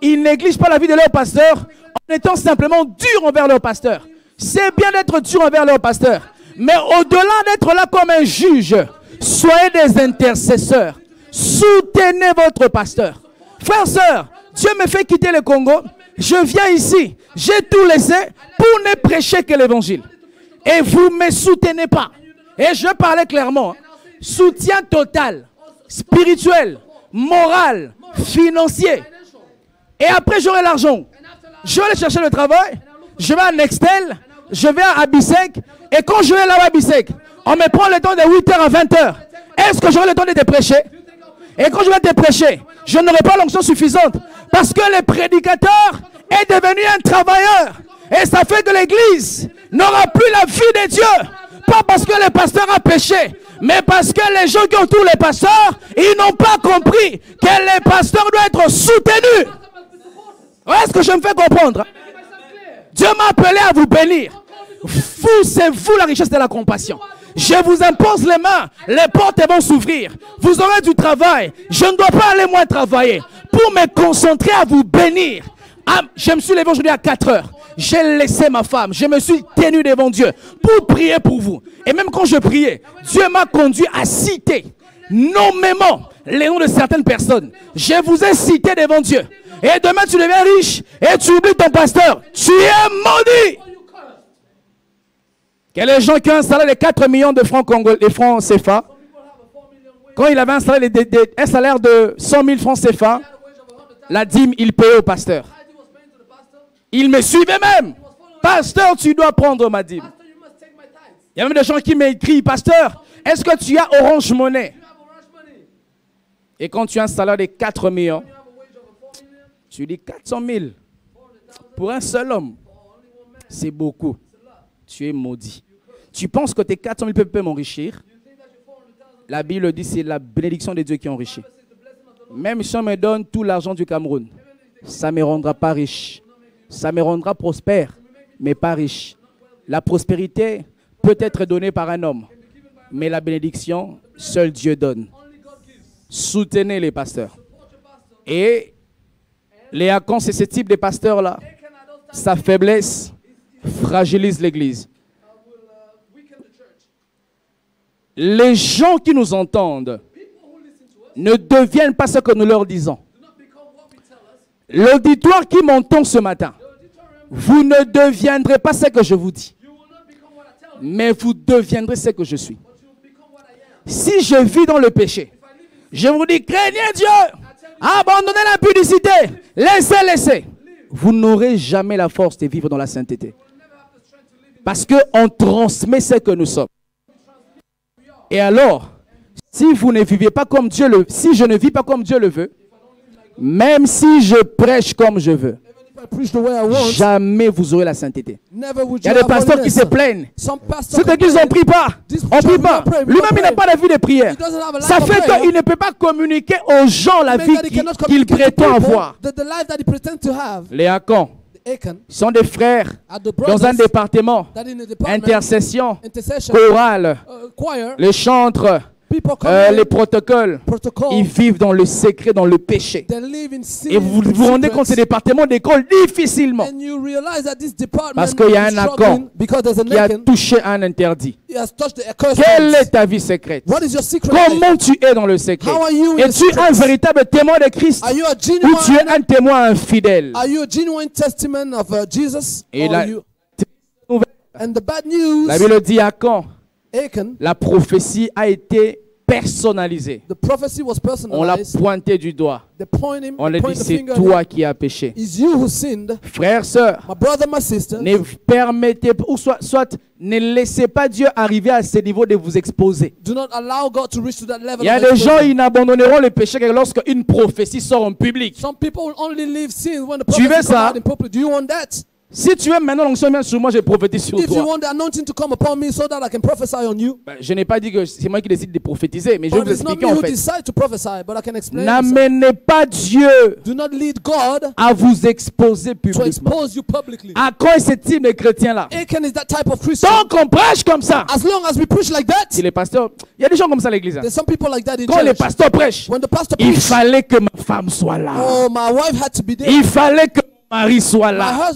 ils négligent pas la vie de leur pasteur en étant simplement durs envers leur pasteur. C'est bien d'être dur envers leur pasteur. Mais au-delà d'être là comme un juge, soyez des intercesseurs. Soutenez votre pasteur. Frères, sœurs, Dieu me fait quitter le Congo. Je viens ici. J'ai tout laissé pour ne prêcher que l'évangile. Et vous ne me soutenez pas. Et je parlais clairement. Soutien total, spirituel, moral, financier. Et après, j'aurai l'argent. Je vais aller chercher le travail. Je vais à Nextel. Je vais à Abisec. Et quand je vais là-bas à Abisec, on me prend le temps de 8h à 20h. Est-ce que j'aurai le temps de te prêcher? Et quand je vais te prêcher, je n'aurai pas l'onction suffisante. Parce que le prédicateur est devenu un travailleur. Et ça fait que l'église n'aura plus la vie de Dieu. Pas parce que le pasteur a péché, mais parce que les gens qui entourent les pasteurs, ils n'ont pas compris que le pasteur doit être soutenu. Est-ce que je me fais comprendre? Dieu m'a appelé à vous bénir. Vous, c'est vous la richesse de la compassion. Je vous impose les mains, les portes vont s'ouvrir. Vous aurez du travail. Je ne dois pas aller moins travailler pour me concentrer à vous bénir. Ah, je me suis levé aujourd'hui à 4 heures. J'ai laissé ma femme. Je me suis tenu devant Dieu pour prier pour vous. Et même quand je priais, Dieu m'a conduit à citer nommément les noms de certaines personnes. Je vous ai cité devant Dieu. Et demain tu deviens riche et tu oublies ton pasteur. Tu es maudit. Que les gens qui ont installé les 4 millions de francs congolais, les francs CFA, quand il avait installé un salaire de 100 000 francs CFA, la dîme, il payait au pasteur. Il me suivait même. Pasteur, tu dois prendre ma dîme. Il y a même des gens qui m'écrivent, pasteur, est-ce que tu as Orange Money? Et quand tu as un salaire de 4 millions, tu dis 400 000 pour un seul homme. C'est beaucoup. Tu es maudit. Tu penses que tes 400 000 peuvent m'enrichir? La Bible dit c'est la bénédiction de Dieu qui enrichit. Même si on me donne tout l'argent du Cameroun, ça ne me rendra pas riche. Ça me rendra prospère, mais pas riche. La prospérité peut être donnée par un homme, mais la bénédiction, seul Dieu donne. Soutenez les pasteurs. Et les Acans, c'est ce type de pasteurs-là. Sa faiblesse fragilise l'église. Les gens qui nous entendent ne deviennent pas ce que nous leur disons. L'auditoire qui m'entend ce matin, vous ne deviendrez pas ce que je vous dis, mais vous deviendrez ce que je suis. Si je vis dans le péché, je vous dis, craignez Dieu, abandonnez l'impudicité, laissez. Vous n'aurez jamais la force de vivre dans la sainteté. Parce qu'on transmet ce que nous sommes. Et alors, si vous ne vivez pas comme Dieu le veut, si je ne vis pas comme Dieu le veut, même si je prêche comme je veux, jamais vous aurez la sainteté. Il y a des pasteurs qui se plaignent. Ceux qui n'en prient pas. On ne prie pas. Lui-même, il n'a pas de vie de prière. Ça fait qu'il ne peut pas communiquer aux gens la vie qu'il prétend avoir. Les Acans sont des frères dans un département, intercession, chorale, les chantres, les protocoles, ils vivent dans le secret, dans le péché. Et vous vous rendez compte que ces départements décollent difficilement. Parce qu'il y a un Acan qui a touché un interdit. Quelle est ta vie secrète? Comment tu es dans le secret? Es-tu un véritable témoin de Christ? Ou tu es un témoin infidèle? Et la Bible dit à quand? La prophétie a été personnalisée. On l'a pointé du doigt. On a dit c'est toi qui as péché. Frères, sœurs, ne permettez pas, ou soit ne laissez pas Dieu arriver à ce niveau de vous exposer. Il y a des gens qui n'abandonneront le péché que lorsque une prophétie sort en public. Tu veux ça? Si tu veux maintenant l'onction vient sur moi, je prophétise sur toi. Je n'ai pas dit que c'est moi qui décide de prophétiser, mais je vais vous expliquer en fait. N'amenez pas Dieu à vous exposer publiquement. À quoi est ce type de chrétien-là? Tant qu'on prêche comme ça, si les pasteurs, il y a des gens comme ça à l'église. Quand les pasteurs prêchent, il fallait que ma femme soit là. Il fallait que mari soit là.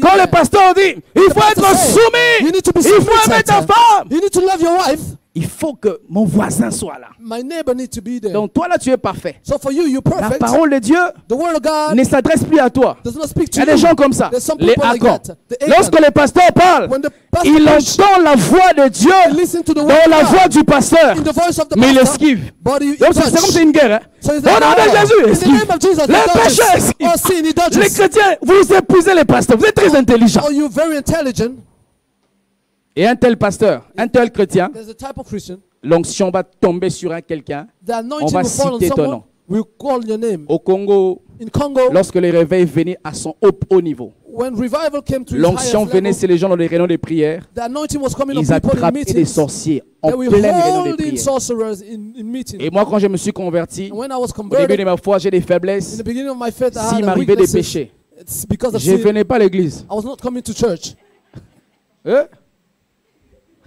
Quand le pasteur dit, il faut être soumis, il faut aimer ta femme. Il faut que mon voisin soit là. My neighbor needs to be there. Donc toi là, tu es parfait. So for you, you're La perfect. parole de Dieu The word of God ne s'adresse plus à toi. does not speak Il to y a you. des gens comme ça, There's some les people like accords. that. The Lorsque les pasteurs parlent, When the pastor il preach, entend la voix de Dieu listen to the word dans of la God voix du pasteur, in the voice of the mais il pastor, esquive. but he Donc c'est comme c'est une guerre. Hein? So Au he's nom like, de Jésus, in the esquive. name of Jesus, he Les dodges. pécheurs esquivent. Oh, sin, he Les dodges. chrétiens, vous épuisez les pasteurs. Vous êtes très intelligents. Oh, you're very intelligent. Et un tel pasteur, un tel chrétien, There's a type of Christian. l'onction va tomber sur un quelqu'un. The On anointing va will fall on citer ton someone. nom. We'll call your name. Au Congo, In Congo, lorsque les réveils venaient à son haut niveau, when revival came to his l'onction highest venait level, sur les gens dans les réunions de prière. the anointing was coming on Ils people in attrapaient des meetings. sorciers en They were pleine réunion de holding prière. sorcerers in meetings. Et moi, quand je me suis converti, And when I was au début converted, de ma foi, j'ai des in faiblesses. the beginning of my faith, I S'il had m'arrivait des weaknesses. péchés, It's because of je ne sin. venais pas à l'église. I was not coming to church. Hein?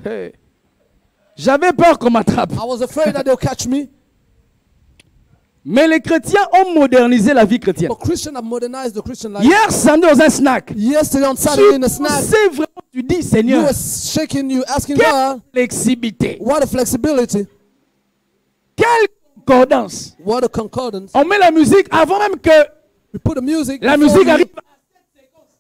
Hey. J'avais peur qu'on m'attrape. I was afraid that they'll catch me. Mais les chrétiens ont modernisé la vie chrétienne. But Christians have modernized the Christian life. Hier, samedi, dans un snack, Yesterday on Saturday in a snack, c'est vraiment, tu dis, you Seigneur, were shaking, you asking quelle God, flexibilité, what a flexibility, quelle concordance. what a concordance. On met la musique avant même que We put the music, la before musique we- arrive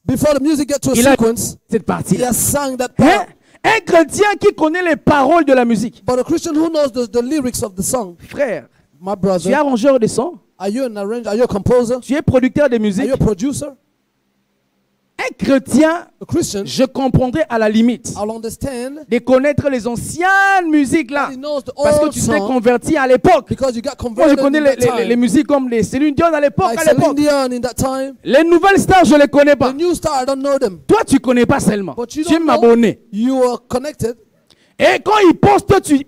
before the music gets to a Il a- sequence, cette he partie-là. has sung that Hein? part. Un chrétien qui connaît les paroles de la musique. But a Christian who knows the lyrics of the song, Frère, my tu es brother, arrangeur de son, are you an arranger? Are you a composer? tu es producteur de Are musique. you a producer? Un chrétien, A Christian, je comprendrais à la limite I'll understand de connaître les anciennes musiques là. that he knows the Parce que old tu t'es song converti à l'époque. because you got Moi, je converted connais in that time. les musiques comme les Céline Dion à l'époque. Like À Celine l'époque. Dion in that time. Les nouvelles stars, je ne les connais pas. The new star, I don't know them. Toi, tu ne connais pas seulement. But you Tu don't m'abonnes. You are connected. Et quand ils postent, tu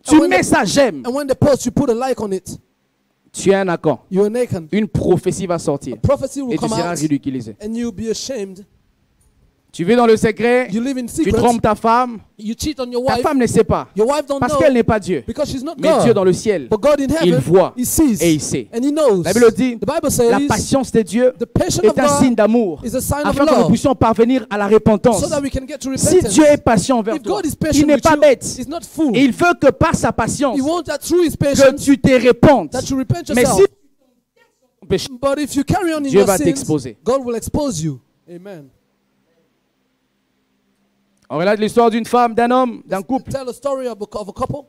And when mets they- ça, j'aime. And when they post, you put a like on it. Tu es un accord. You're naked. Une prophétie va sortir. Prophecy will Et tu come seras out ridiculisé. and you'll be ashamed. Tu vis dans le secret. You live in Tu secret. trompes ta femme. You cheat on your Ta wife. femme ne sait pas. Your wife don't Parce know qu'elle n'est pas Dieu. because she's not Mais Dieu God. dans le ciel, But God in heaven, il voit He sees et il sait. and He knows. La Bible dit, The Bible la says patience de Dieu the patience of est un God signe d'amour, is a sign of afin que nous love, puissions parvenir à la repentance. so that we can get to Si repentance. Dieu est patient envers If toi, God is il patient n'est with pas you, bête. He's not fool. Et il veut que par sa patience, He wants that through His que patience tu te répandes. that you repent Mais yourself. si ton péché, But if you carry on in Dieu your va sins, t'exposer. God will expose you. Amen. on relate l'histoire d'une femme, d'un homme, d'un couple. Tell a story of a couple.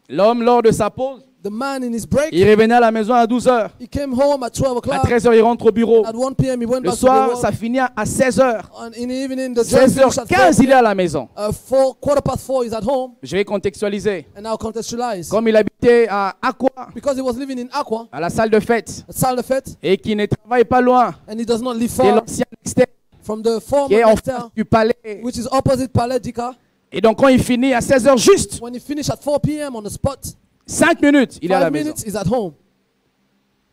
L'homme, lors de sa pause, The man in his break, il revenait à la maison à 12h. he came home at 12 À o'clock. 13h, il rentre au bureau. At 1 p.m. he went Le back soir, to the ça work. finit à 16h. And in the evening, the job finished at 16h15, 4 il est à la maison. 4:15, he's at home. Je vais contextualiser. And now contextualize. Comme il habitait à Aqua, Because he was living in Aqua, à la salle de fête, at Salafet, et qui ne travaille pas loin and he does not live de far l'ancien externe, from the qui former est en Nexter, face du palais. which is opposite Palais Dika. Et donc, quand il finit à 16h juste, When he finished at 4 p.m. on the spot, 5 minutes, il est à 5 la maison. minutes, he's at home.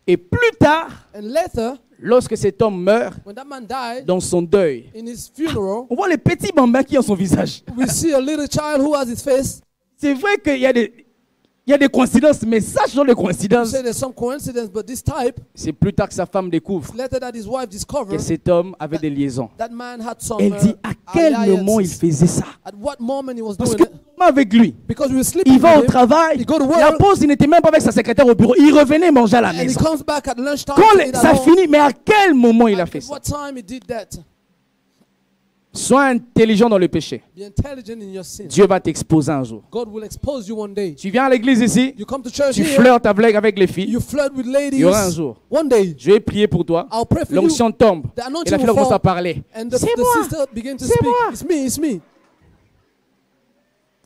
Et plus tard, And later, lorsque cet homme meurt, when that man died, dans son deuil, in his funeral, on voit les petits bambins qui ont son visage. we see a little child who has his face. C'est vrai qu'il y a des coïncidences, mais ça, ce sont des You coïncidences. say there's some coincidence, but this type, C'est plus tard que sa femme découvre later that his wife que discovered, cet homme avait des liaisons. that man had some Elle dit à quel moment il alliances. faisait ça. At what moment he was Parce doing que it. avec lui, Because we were sleeping il va au with him, travail. he go to La work, pause, il n'était même pas avec sa secrétaire au bureau. Il revenait manger à la and he maison. comes back at lunchtime. Quand to eat at ça home. finit, mais à quel moment il a fait At ça? what time he did that? Sois intelligent dans le péché. Be intelligent in your sin. Dieu va t'exposer un jour. God will expose you one day. Tu viens à l'église ici, You come to church tu here, flirtes avec les filles. you flirt with ladies. Il y aura un jour. One day, Je vais prier pour toi. I'll pray for you. L'onction tombe. The anointing Et la fille will commence fall. à parler. And the C'est moi. sister began to C'est speak. moi. It's me.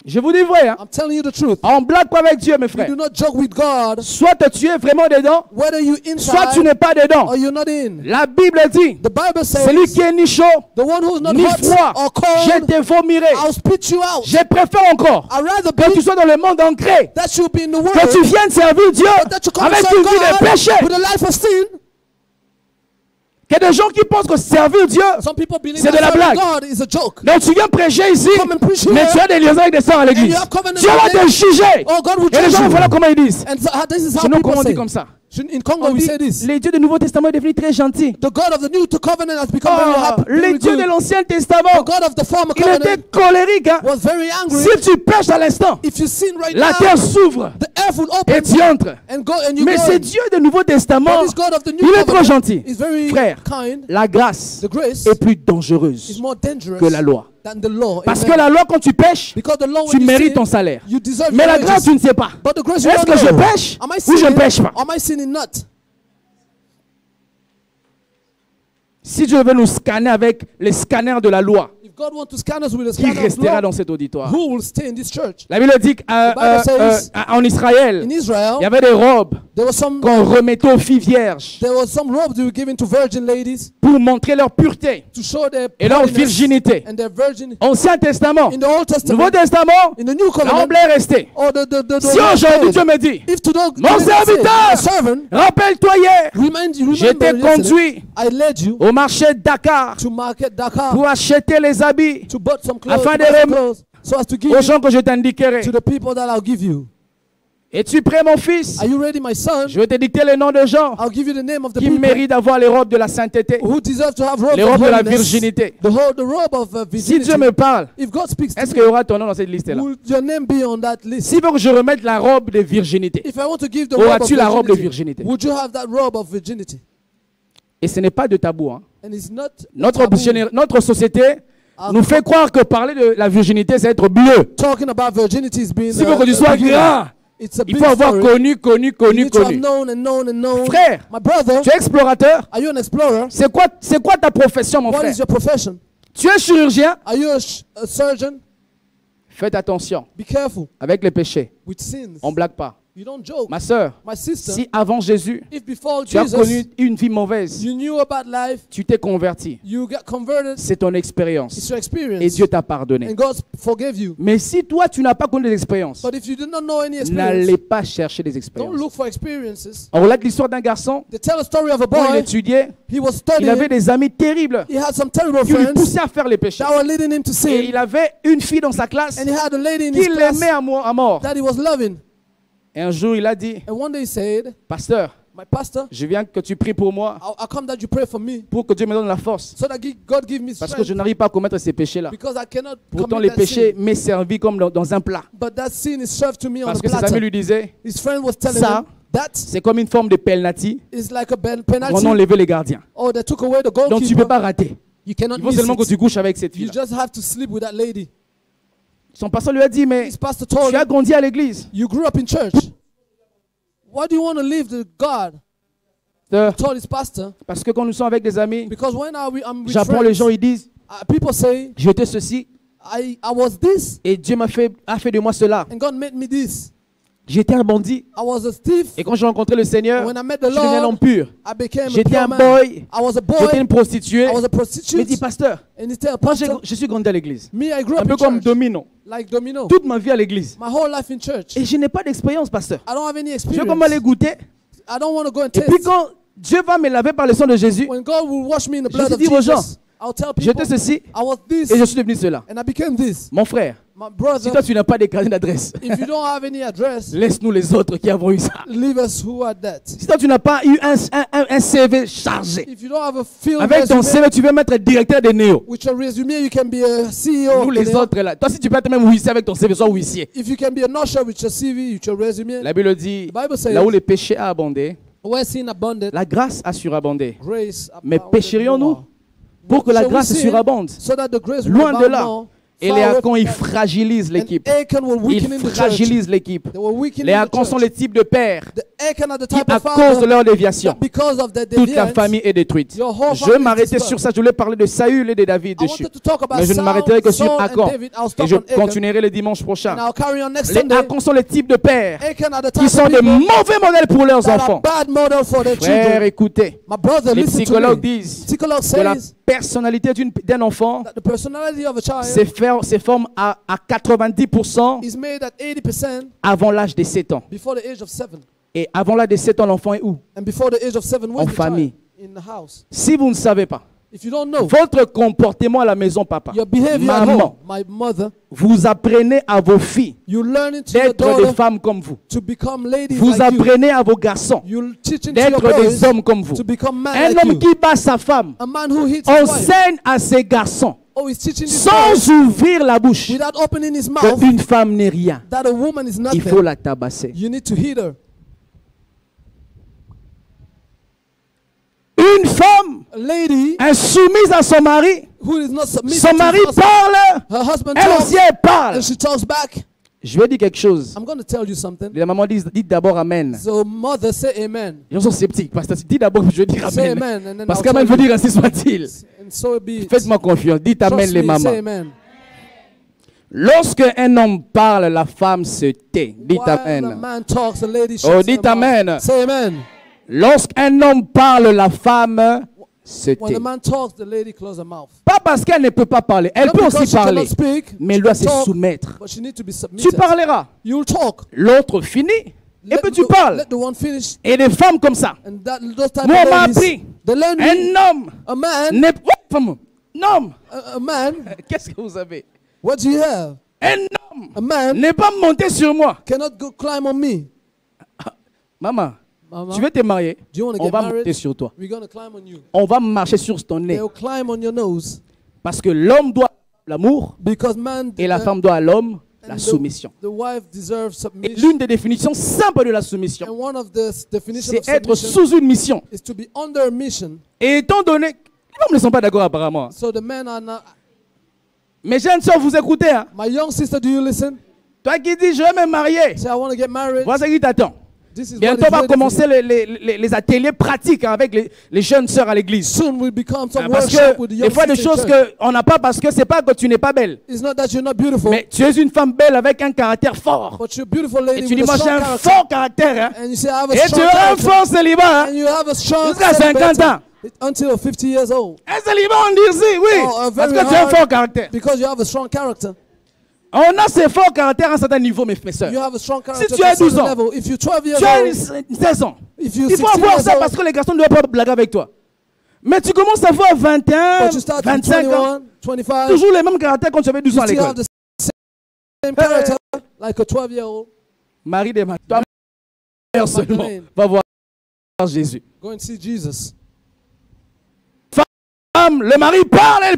Je vous dis vrai. Hein? I'm telling you the truth. On blague pas avec Dieu, mes You frères. do not joke with God. Soit tu es vraiment dedans, Whether you soit tu inside n'es pas dedans. or you're not in. La Bible dit, The Bible celui says, qui est ni chaud, the one who's not ni hot froid, or je cold, te vomirai. I'll spit you out. Je préfère encore I'd rather que tu be sois dans le monde ancré, that you be in the world, que tu viennes servir Dieu but that you come avec to une serve vie de God péché. with a life of sin. Il y a des gens qui pensent que servir Dieu, Some people believe c'est de that la serving blague. God is a joke. Donc tu viens prêcher ici, Come and preach mais here. tu as des liaisons avec des sœurs à l'église. you have covenant Dieu va with te them. juger. Oh, God will Et les judge gens, you. voilà comment ils disent. And so, this is how Sinon, people comment on say. dit comme ça? In Congo, On we dit, say this. les dieux du Nouveau Testament est devenu très gentil. The God of the New Covenant has become very happy. Les Very dieux good. de l'Ancien The Testament, God of the former il était covenant colérique. Hein. was very angry. Si tu pêches à l'instant, If you sin right la now, terre s'ouvre the earth will et open tu entres. and you Mais go ce in. Dieu du Nouveau Testament, But this God of the New il est trop Covenant gentil. is very Frère, kind. la grâce The grace est plus is dangereuse more dangerous que la loi. than the law. Parce Amen. que la loi, quand tu pêches, Because the law, tu when you mérites sin, ton salaire. you deserve Mais your la grâce, wages. tu ne sais pas. But the grace, you Est-ce don't que je know. pêche Am I ou je ne sinning? pêche pas? Am I sinning not? Si Dieu veut nous scanner avec les scanners de la loi, If God wants to scan us with a qui scanner of restera law, dans cet auditoire? who will stay in this church? La Bible dit qu'en Israël, In Israel, il y avait des robes there was some qu'on remettait aux filles vierges robes that were given to virgin ladies pour montrer leur pureté to show their et leur holiness virginité. and their virgin. Ancien Testament, In the Old Nouveau Testament, Testament, in the New la Covenant, robe est restée. or the Si aujourd'hui Dieu me dit, if today mon serviteur, servant, rappelle-toi hier, remember je t'ai yesterday, conduit I led you au marché de Dakar to market Dakar pour acheter les habits to buy some clothes, afin to de buy some clothes, so as to give aux you gens que je t'indiquerai. to the people that I'll give you. Es-tu prêt, mon fils? Are you ready, my son? Je vais te dicter les noms de gens I'll give you the name of the qui people méritent d'avoir les robes de la sainteté, who deserve to have robes les of robes de la holiness. virginité. The robe of Si virginity. Dieu me parle, If God speaks to est-ce me, qu'il y aura ton nom dans cette liste-là? will your name be on that list? S'il veut que je remette la robe de virginité, If I want to give the robe of auras-tu la robe de virginity, virginité? would you have that robe of virginity? Et ce n'est pas de tabou. Hein. And it's not Notre société nous fait croire que parler de la virginité, c'est être bleu. talking about virginity is being S'il faut que tu sois grand, it's a il big faut avoir story. connu. You need to have known and known and known. Frère, My brother, tu es explorateur. are you an explorer? C'est quoi ta profession, mon What frère? is your profession? Tu es chirurgien. Are you a surgeon? Faites attention Be careful avec les péchés. with sins. On ne blague pas. You don't joke. Ma soeur, My sister, si avant Jésus, if before tu as Jesus, connu une vie mauvaise, you knew about life, tu t'es converti. you got converted, C'est ton it's expérience. your experience. Et Dieu t'a pardonné. And God forgave you. Mais si toi, tu n'as pas connu des expériences, But if you did not know any n'allez experience, pas chercher des don't expériences. look for experiences. On relate l'histoire d'un garçon. They tell a story of a Quand il boy. étudiait, He was il avait studying. des amis terribles He had some terrible qui lui friends poussaient à faire les péchés. that were leading him to Et sin. il avait une fille dans sa classe And he had a lady in his qui class l'aimait à mort. that he was loving. Et un jour, il a dit, And one day he said, pasteur, my pastor, je viens que tu pries pour moi, I'll come that you pray for me pour que Dieu me donne la force. so that God give me Parce que je strength n'arrive pas à commettre ces péchés-là. because I cannot Pourtant, commit les that péchés sin. m'est servi comme dans un plat. But that sin is served to me on Parce the que ses amis platter. lui disaient, His friend was telling ça, him that c'est comme une forme de penalty is like a quand on penalty. enlevait les gardiens. Oh, they took away the Donc tu ne peux goalkeeper. pas rater. You cannot Il faut miss seulement que it. tu couches avec cette You fille. just have to sleep with that lady. Son pasteur lui a dit, mais His pastor told tu as him, grandi à l'église. you grew up in church. Why do you want to leave the God? Told his pastor, Parce que quand nous sommes avec des amis, because when I'm with j'apprends les gens, friends, ils disent, people say, j'étais ceci I was this, et Dieu a fait de moi cela. and God made me this. J'étais un bandit. I was a thief. Et quand j'ai rencontré le Seigneur, When I met je the suis devenu un homme Lord, pur. I became a J'étais pure un man. boy. I was a J'étais boy. une prostituée. I was a Il me prostitute. dit, pasteur, And he said, moi pastor, je suis grandi à l'église. me, I grew Un up peu in comme church, Domino. like Domino. Toute ma vie à l'église. My whole life in church. Et je n'ai pas d'expérience, pasteur. I don't have any Je veux experience. comme aller goûter. I don't want to go and Et puis taste. quand Dieu va me laver par le sang de Jésus, When God will wash me in the je blood vais of dire aux gens, Jesus, I'll tell people, j'étais ceci I was this, et je suis devenu cela. and I became this. Mon frère, My si brother, toi tu n'as pas de carnet d'adresse, if you don't have any address, laisse-nous les autres qui avons eu ça. leave us who are that. Si toi tu n'as pas eu un CV chargé, If you don't have a field avec ton resume, CV tu veux mettre directeur des néo. with your resume, you can be a CEO. Nous les autres là. Toi si tu peux être même huissier avec ton CV, sois huissier. If you can be an usher with your CV, with your resume, La Bible dit, The Bible says, là où les péchés a abondé, where sin abounded, la grâce a surabondé. grace Mais abounded pécherions-nous more. pour que la Shall we grâce sin surabonde? so that the grace will Loin de abound là. more? Et Far les away Acans, from ils that. fragilisent l'équipe. And Achan were Ils weakening the church. fragilisent l'équipe. They were weakening Les the Acans sont church. les types de pères The Achan are the qui, type à of cause de father leur déviation, that because of their toute la deviance, famille est détruite. your whole Je family vais is m'arrêter destroyed. sur ça. Je voulais parler de Saül et de David I dessus. wanted to talk about Mais je ne Saul, m'arrêterai que sur Saul and Achan. David. I'll Et stop je on Achan. continuerai le dimanche prochain. And I'll carry on next Les Sunday. Acans sont les types de pères Achan are the qui type sont of de people mauvais modèles pour leurs that are enfants. bad model for their Frères, children. écoutez. My brother, Les listen to psychologues me. disent Psychologue que la says personnalité d'un enfant that the personality of a child se forme à 90% is made at 80% avant l'âge de 7 ans. before the age of 7. Et avant l'âge de 7 ans, l'enfant est où? And before the age of 7, En where's the famille. child? In the house. Si vous ne savez pas, if you don't know, votre comportement à la maison, papa, your behavior at maman, home, my mother, vous apprenez à vos filles you learn to your d'être des daughter femmes comme vous. to become ladies Vous like apprenez à vos garçons you. You'll teach into your d'être boys des hommes comme vous. to become men Un like homme you. qui bat sa femme A man who hits his wife. enseigne à ses garçons, Oh, he's teaching his boys sans ouvrir la bouche, without opening his mouth qu'une femme n'est rien. that a woman is nothing. Il faut la tabasser. You need to hit her. Une femme A lady insoumise à son mari, who is not submissive son to mari her husband, parle, her husband elle talks aussi elle parle. and she talks back. Je vais dire quelque chose. I'm going to tell you something. La maman dit d'abord Amen. So mother, say amen. Les gens sont sceptiques. Pasteur, dis d'abord que je vais dire Say Amen. amen and then Parce I'll qu'Amen tell veut you. dire ainsi soit-il. And so it be. Faites-moi confiance. Dites Amen Trust les me, mamans. say amen. Lorsque un homme parle, la femme se tait. Dites While a Amen. man talks, the lady Oh, shuts dites her mouth. Amen. Say amen. Lorsqu'un homme parle, la femme se When tait. the man talks, the lady closes her mouth. Pas parce qu'elle ne peut pas parler. Elle Not peut because aussi she parler. cannot speak, Mais elle she doit can se talk, soumettre. but she needs to be Tu submitted. parleras. You'll talk. L'autre finit. Et puis tu parles. Let the one finish. Et des femmes comme ça. And those type Moi, on m'a of ladies, appris. they learn me. Un homme A man, n'est pas... Non. a man, Qu'est-ce que vous avez? what do you have? Un homme A man n'est pas monté sur moi. cannot go climb on me. Maman, Mama, tu veux te marier? do you want to On get va married? monter sur toi. We're going to climb on you. On va marcher sur ton nez. They'll climb on your nose. Parce que l'homme doit l'amour Because man et la femme doit à l'homme la soumission. The wife deserves Et submission. l'une des définitions simples de la And soumission, one of the definitions of c'est être submission sous une mission. is to be under a mission. Et étant donné, les femmes ne sont pas d'accord apparemment. So the men are not. Mes jeunes soeurs, vous écoutez, hein? My young sister, do you listen? Toi qui dis, je vais me marier. Say, I want to get married. Voilà ce qui t'attend. This is Bientôt, what on is va ready for commencer you. les ateliers pratiques hein, avec les jeunes sœurs à l'église. Soon we'll become some Parce workshop que with the des young fois, des sisters choses in church. qu'on n'a pas parce que c'est pas que tu n'es pas belle. It's not that you're not beautiful, Mais tu es une femme belle avec un caractère fort. but you're a beautiful Et lady tu dis, with moi a j'ai strong un character. fort caractère. Hein. And you say, I have a Et tu strong as un character. fort célibat. Hein. And you have a strong Jusqu'à 50 ans. until 50 years old. Un célibat, on dit si, oui. Oh, a Parce very que tu as un hard- fort caractère. Because you have a strong character. On a ce fort caractère à un certain niveau, mes sœurs. You have a strong character tu as to a 12 ans, certain level. If you're 12 years Tu as old, 16 ans. if you're Il faut 16 avoir years ça old, parce que les garçons ne doivent pas blaguer avec toi. Mais tu commences à avoir 21, but you start from 25 ans. 21, 25, Toujours les mêmes caractères quand tu avais 12 ans you à still l'école. have the same character like a 12-year-old. Marie des Magdalènes. Toi, mère seulement. Magdalene. Va voir Jésus. Go and see Jesus. Femme, le mari parle, elle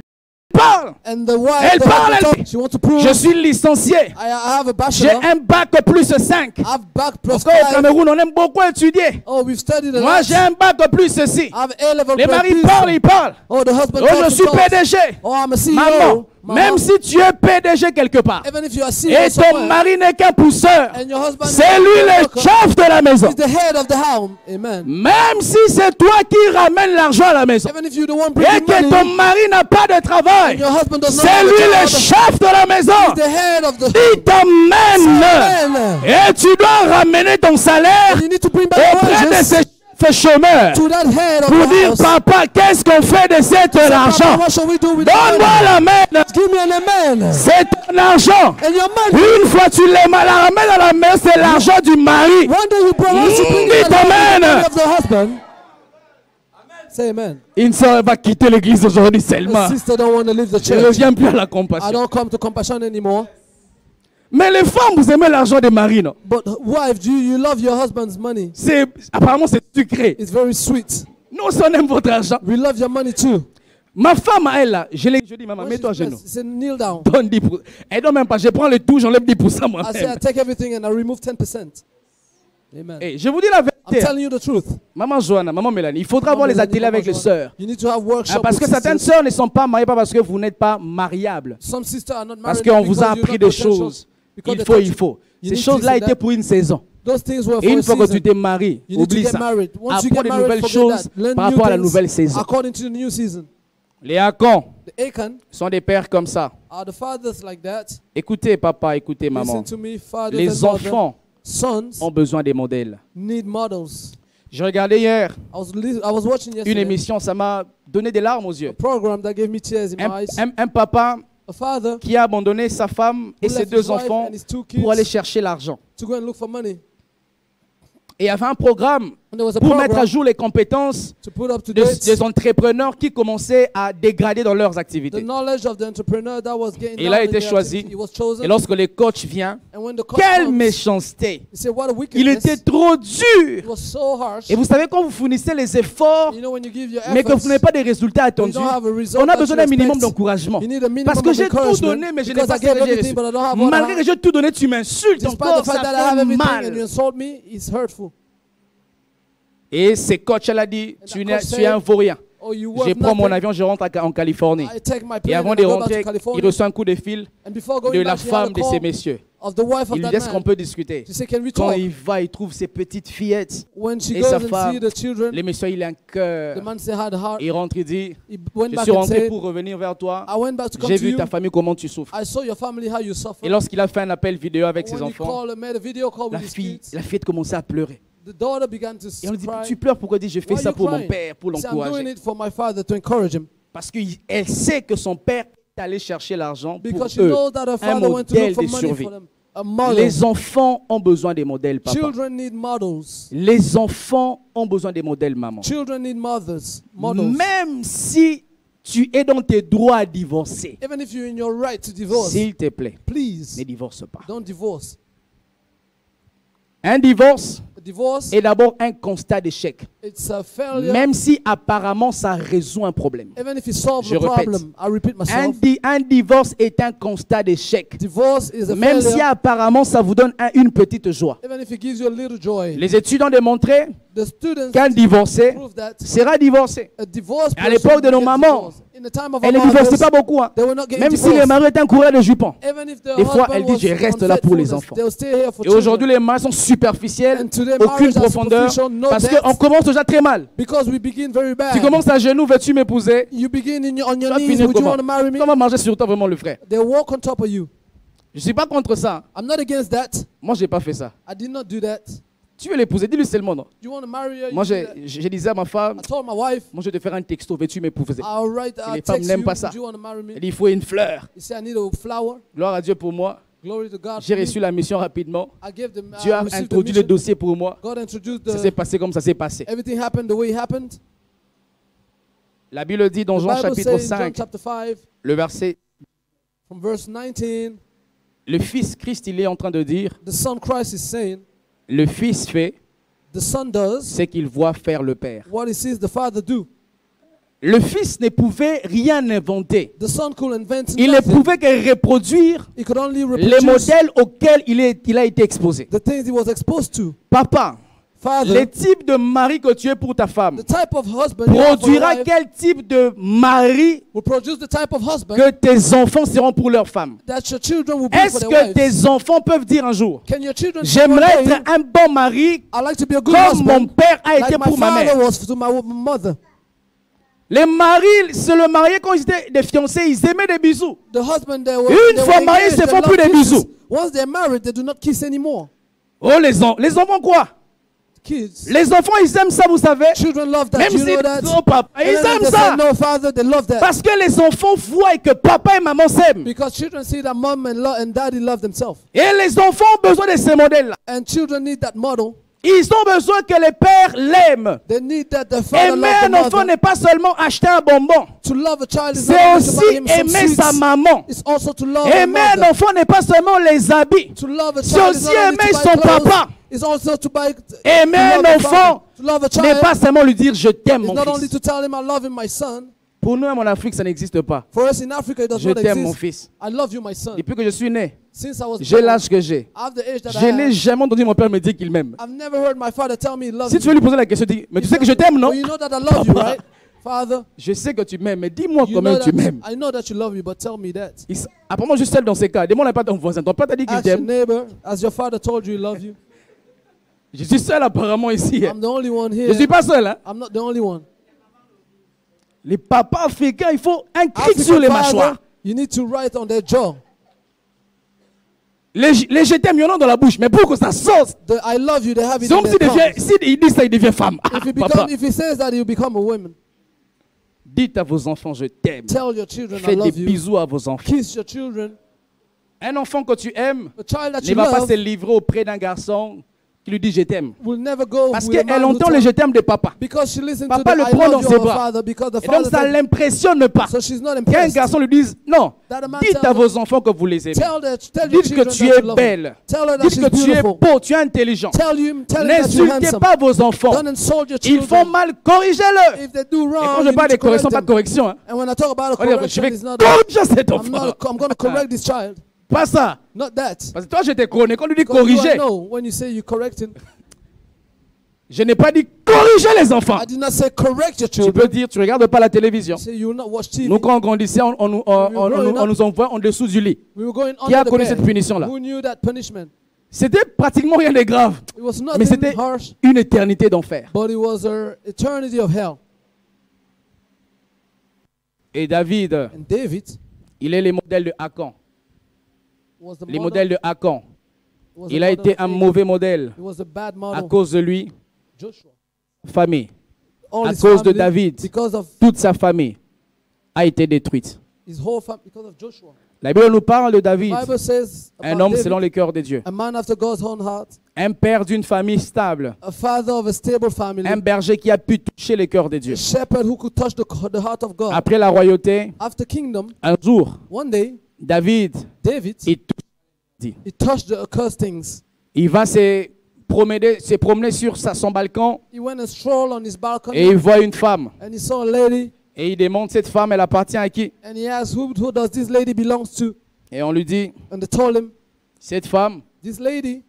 parle. And the wife, Elle the parle, husband elle- talk, she wants to prove, Je suis licencié. I have a J'ai bachelor, un bac plus 5. I have back plus Parce qu'au 5. Cameroun, on aime beaucoup étudier. Oh, we've studied a Moi, lot. j'ai un bac plus ceci. I have A-level Les plus maris B. parlent, ils parlent. Oh, the husband Oh, talks je and suis talks. PDG. Oh, I'm a CEO. Maman, Mama, même si tu es PDG quelque part, even if you are CEO et ton somewhere, mari n'est qu'un pousseur, and your husband c'est lui le chef de la maison. is the head of the house. Amen. Même si c'est toi qui ramène l'argent à la maison, Even if you're the one et bringing que ton money, mari n'a pas de travail, and your husband does not c'est have a lui le job, chef de la maison. he's the head of the Il t'emmène. Amen. Et tu dois ramener ton salaire And you need to bring back auprès de wages ces chômeurs to that head of pour the dire, house. papa, qu'est-ce qu'on fait de cet argent? Papa, what shall we do with the Donne-moi money? la main. Give me an amen. C'est ton argent. And your money. Une fois tu la ramènes à la main, c'est l'argent du mari. One day you bring us to bring Dis the money amen. of the husband. Say amen. Une sœur va quitter l'église aujourd'hui The seulement. sister don't want to leave the Je ne church. reviens plus à la I compassion. don't come to compassion anymore. Mais les femmes, vous aimez l'argent des maris, non? But wife, do you love your husband's money? Apparemment, c'est sucré. It's very sweet. Nous, on aime votre argent. We love your money too. Ma femme, elle, là, je dis, maman, When mets-toi à she's genoux. blessed, say kneel down. Donne 10%. Elle donne même pas. Je prends le tout, j'enlève 10% I say I moi-même. take everything and I remove 10%. Amen. Et je vous dis la I'm vérité. telling you the truth. Maman Joanna, maman Mélanie, il faudra avoir les Mélanie, ateliers avec les Joanna, sœurs. You need to have workshops Parce que with certaines sisters. sœurs ne sont pas mariées pas parce que vous n'êtes pas mariables. Some sisters are not married Parce qu'on because vous a you're appris not des potential. choses. Because Il the faut, country- il faut. you Ces need choses-là this and étaient that. pour une saison. Those things were Et for une a fois que season. tu t'es marié, You need to oublie get ça. married. Once you Apprends get de married, nouvelles forget choses that. Learn par new rapport à la things nouvelle saison. according to the new season. Les Acans The Achan sont des pères comme ça. are the fathers like that. Écoutez, papa, écoutez, Listen maman. to me, fathers Les and mothers. enfants Sons ont besoin des modèles. need models. Je regardais hier I was watching une yesterday émission, ça m'a donné des larmes aux a yeux. program that gave me tears in my eyes. Un papa A father qui a abandonné sa femme et who ses left his deux wife enfants and his 2 kids pour aller chercher l'argent. to go and look for money. Et il y avait un programme pour mettre à jour les compétences des entrepreneurs qui commençaient à dégrader dans leurs activités. Et là, il a été choisi. Et lorsque les coachs viennent, quelle méchanceté! Il était trop dur. Et vous savez, quand vous fournissez les efforts, mais que vous n'avez pas des résultats attendus, on a besoin d'un minimum d'encouragement. Parce que j'ai tout donné, mais je n'ai pas reçu. Malgré que j'ai tout donné, tu m'insultes encore, ça fait mal. Et ces coachs, elle a dit, tu es un vaurien. Je prends mon avion, je rentre en Californie. Et avant de rentrer, il reçoit un coup de fil de la femme de ces messieurs. Il lui dit, est-ce qu'on peut discuter? Quand il va, il trouve ses petites fillettes et sa femme. Les messieurs, il a un cœur. Il rentre, il dit, je suis rentré pour revenir vers toi. J'ai vu ta famille, comment tu souffres. Et lorsqu'il a fait un appel vidéo avec ses enfants, la fillette commençait à pleurer. Et on lui dit, tu pleures pourquoi? Il dit, je fais ça pour mon père, pour l'encourager. Parce qu'elle sait que son père est allé chercher l'argent pour eux, un modèle de survie. Les enfants ont besoin des modèles, papa. Les enfants ont besoin des modèles, maman. Même si tu es dans tes droits à divorcer, s'il te plaît, ne divorce pas. Un divorce est d'abord un constat d'échec. Même si apparemment ça résout un problème. Je répète, un divorce est un constat d'échec. Même si apparemment ça vous donne une petite joie. Les études ont démontré qu'un divorcé sera divorcé. À l'époque de nos mamans, elles ne divorçaient pas beaucoup. Hein. Même si les maris étaient un coureur de jupons. Des fois, elle dit, je reste là pour les enfants. Et aujourd'hui, les maris sont superficiels, aucune profondeur, parce qu'on commence déjà très mal. Tu commences à genoux, veux-tu m'épouser? Tu vas finir comment? On va manger sur toi vraiment le frère. Je ne suis pas contre ça. Moi, je n'ai pas fait ça. Tu veux l'épouser, dis-lui seulement non. Moi, je disais à ma femme, moi je vais te faire un texto, veux-tu m'épouser? Les femmes n'aiment pas ça. Elle dit, il faut une fleur. Gloire à Dieu pour moi. J'ai reçu la mission rapidement. Dieu a introduit le dossier pour moi. Ça s'est passé comme ça s'est passé. La Bible dit dans Jean chapitre 5, le verset, le Fils Christ, il est en train de dire, le Fils fait ce qu'il voit faire le Père. Le Fils ne pouvait rien inventer. Il ne pouvait que reproduire les modèles auxquels il a été exposé. Papa, le type de mari que tu es pour ta femme produira quel type de mari que tes enfants seront pour leur femme. Est-ce que tes enfants peuvent dire un jour, j'aimerais être un bon mari comme mon père a été pour ma mère? Les maris se le mariaient quand ils étaient des fiancés, ils aimaient des bisous. Une fois mariés, ils ne se font plus des bisous. Oh, les enfants quoi? Les enfants, ils aiment ça, vous savez. Même si non, papa, ils aiment ça. Parce que les enfants voient que papa et maman s'aiment. Et les enfants ont besoin de ces modèles-là. Ils ont besoin que les pères l'aiment. Aimer un enfant n'est pas seulement acheter un bonbon. C'est aussi aimer sa maman. Aimer un enfant n'est pas seulement les habits. C'est aussi aimer son papa. Aimer un enfant n'est pas seulement lui dire je t'aime mon fils. Pour nous, en Afrique, ça n'existe pas. Je t'aime mon fils. Depuis que je suis né, j'ai l'âge que j'ai. Je n'ai jamais entendu mon père me dire qu'il m'aime. Si tu veux lui poser la question, dis, mais tu sais que je t'aime, non? Papa, je sais que tu m'aimes, mais dis-moi combien tu m'aimes. Apparemment, je suis seul dans ces cas. Demande pas ton voisin. Ton père t'a dit qu'il t'aime. Je suis seul apparemment ici. Je ne suis pas seul. Hein? Les papas africains, il faut un cric sur les mâchoires. Les je t'aime, il y en a dans la bouche, mais pour que ça sorte. C'est comme s'il dit ça, il devient femme. Dites à vos enfants, je t'aime. Faites des bisous à vos enfants. Un enfant que tu aimes ne va pas se livrer auprès d'un garçon qui lui dit je t'aime. will never go Parce with a man qu'elle who entend le tells- je t'aime de papa. Because she listens Papa to the le I prend love dans you ses of her bras. father because the Et donc father ça said- l'impressionne pas. So she's not Qu'un impressed. garçon lui dise non, That a man dites tells à her- vos enfants que vous les aimez. Tell your Dites que children tu that es you love them. belle. Tell her that Dites she's que tu es beautiful. beau, tu es intelligent. Tell him that you're N'insultez handsome. pas vos enfants. Don't insult your Ils font children. mal, corrigez-le. If they do Et wrong, quand je you parle need de to correct correction, pas de them. correction. Hein. And when I talk about a On dit, je correction, vais it's not corriger cet I'm enfant. going to correct this child. Pas ça. Not that. Parce que toi, je t'ai corrigé. Quand on lui dit Because you corriger, know when you say you correcting, je n'ai pas dit corriger les enfants. I did not say correct your Tu peux children. dire, tu regardes pas la télévision. Say you will not watch TV. Nous, quand on grandissait, on nous envoie en dessous du lit. We were going Qui a under the connu bed. cette punition-là? Who knew that punishment? C'était pratiquement rien de grave. It was Mais nothing c'était harsh, une éternité d'enfer. but it was an eternity of hell. Et David, And David il est le modèle de Akan. was the Les modèles de Akan. was the Il a model été of un David. mauvais modèle It was a bad à model. cause de lui, Joshua. famille. All À his cause de family, David, because of toute sa famille a été détruite. his whole family, because of Joshua. La Bible nous parle de The David, Bible says un about homme David, selon le cœur de Dieu, a man after God's own heart, un père d'une famille stable, a father of a stable family, un berger qui a pu toucher le cœur de Dieu. a shepherd who could touch the heart of God. Après la royauté, After kingdom, un jour, one day, David, David, il touche. he touched the accursed things. Il va se promener sur son balcon He went and strolled on his balcony et il voit une femme. and he saw a lady Et il demande cette femme, elle appartient à qui? and he asked, who does this lady belongs to? Et on lui dit, And they told him, cette femme this lady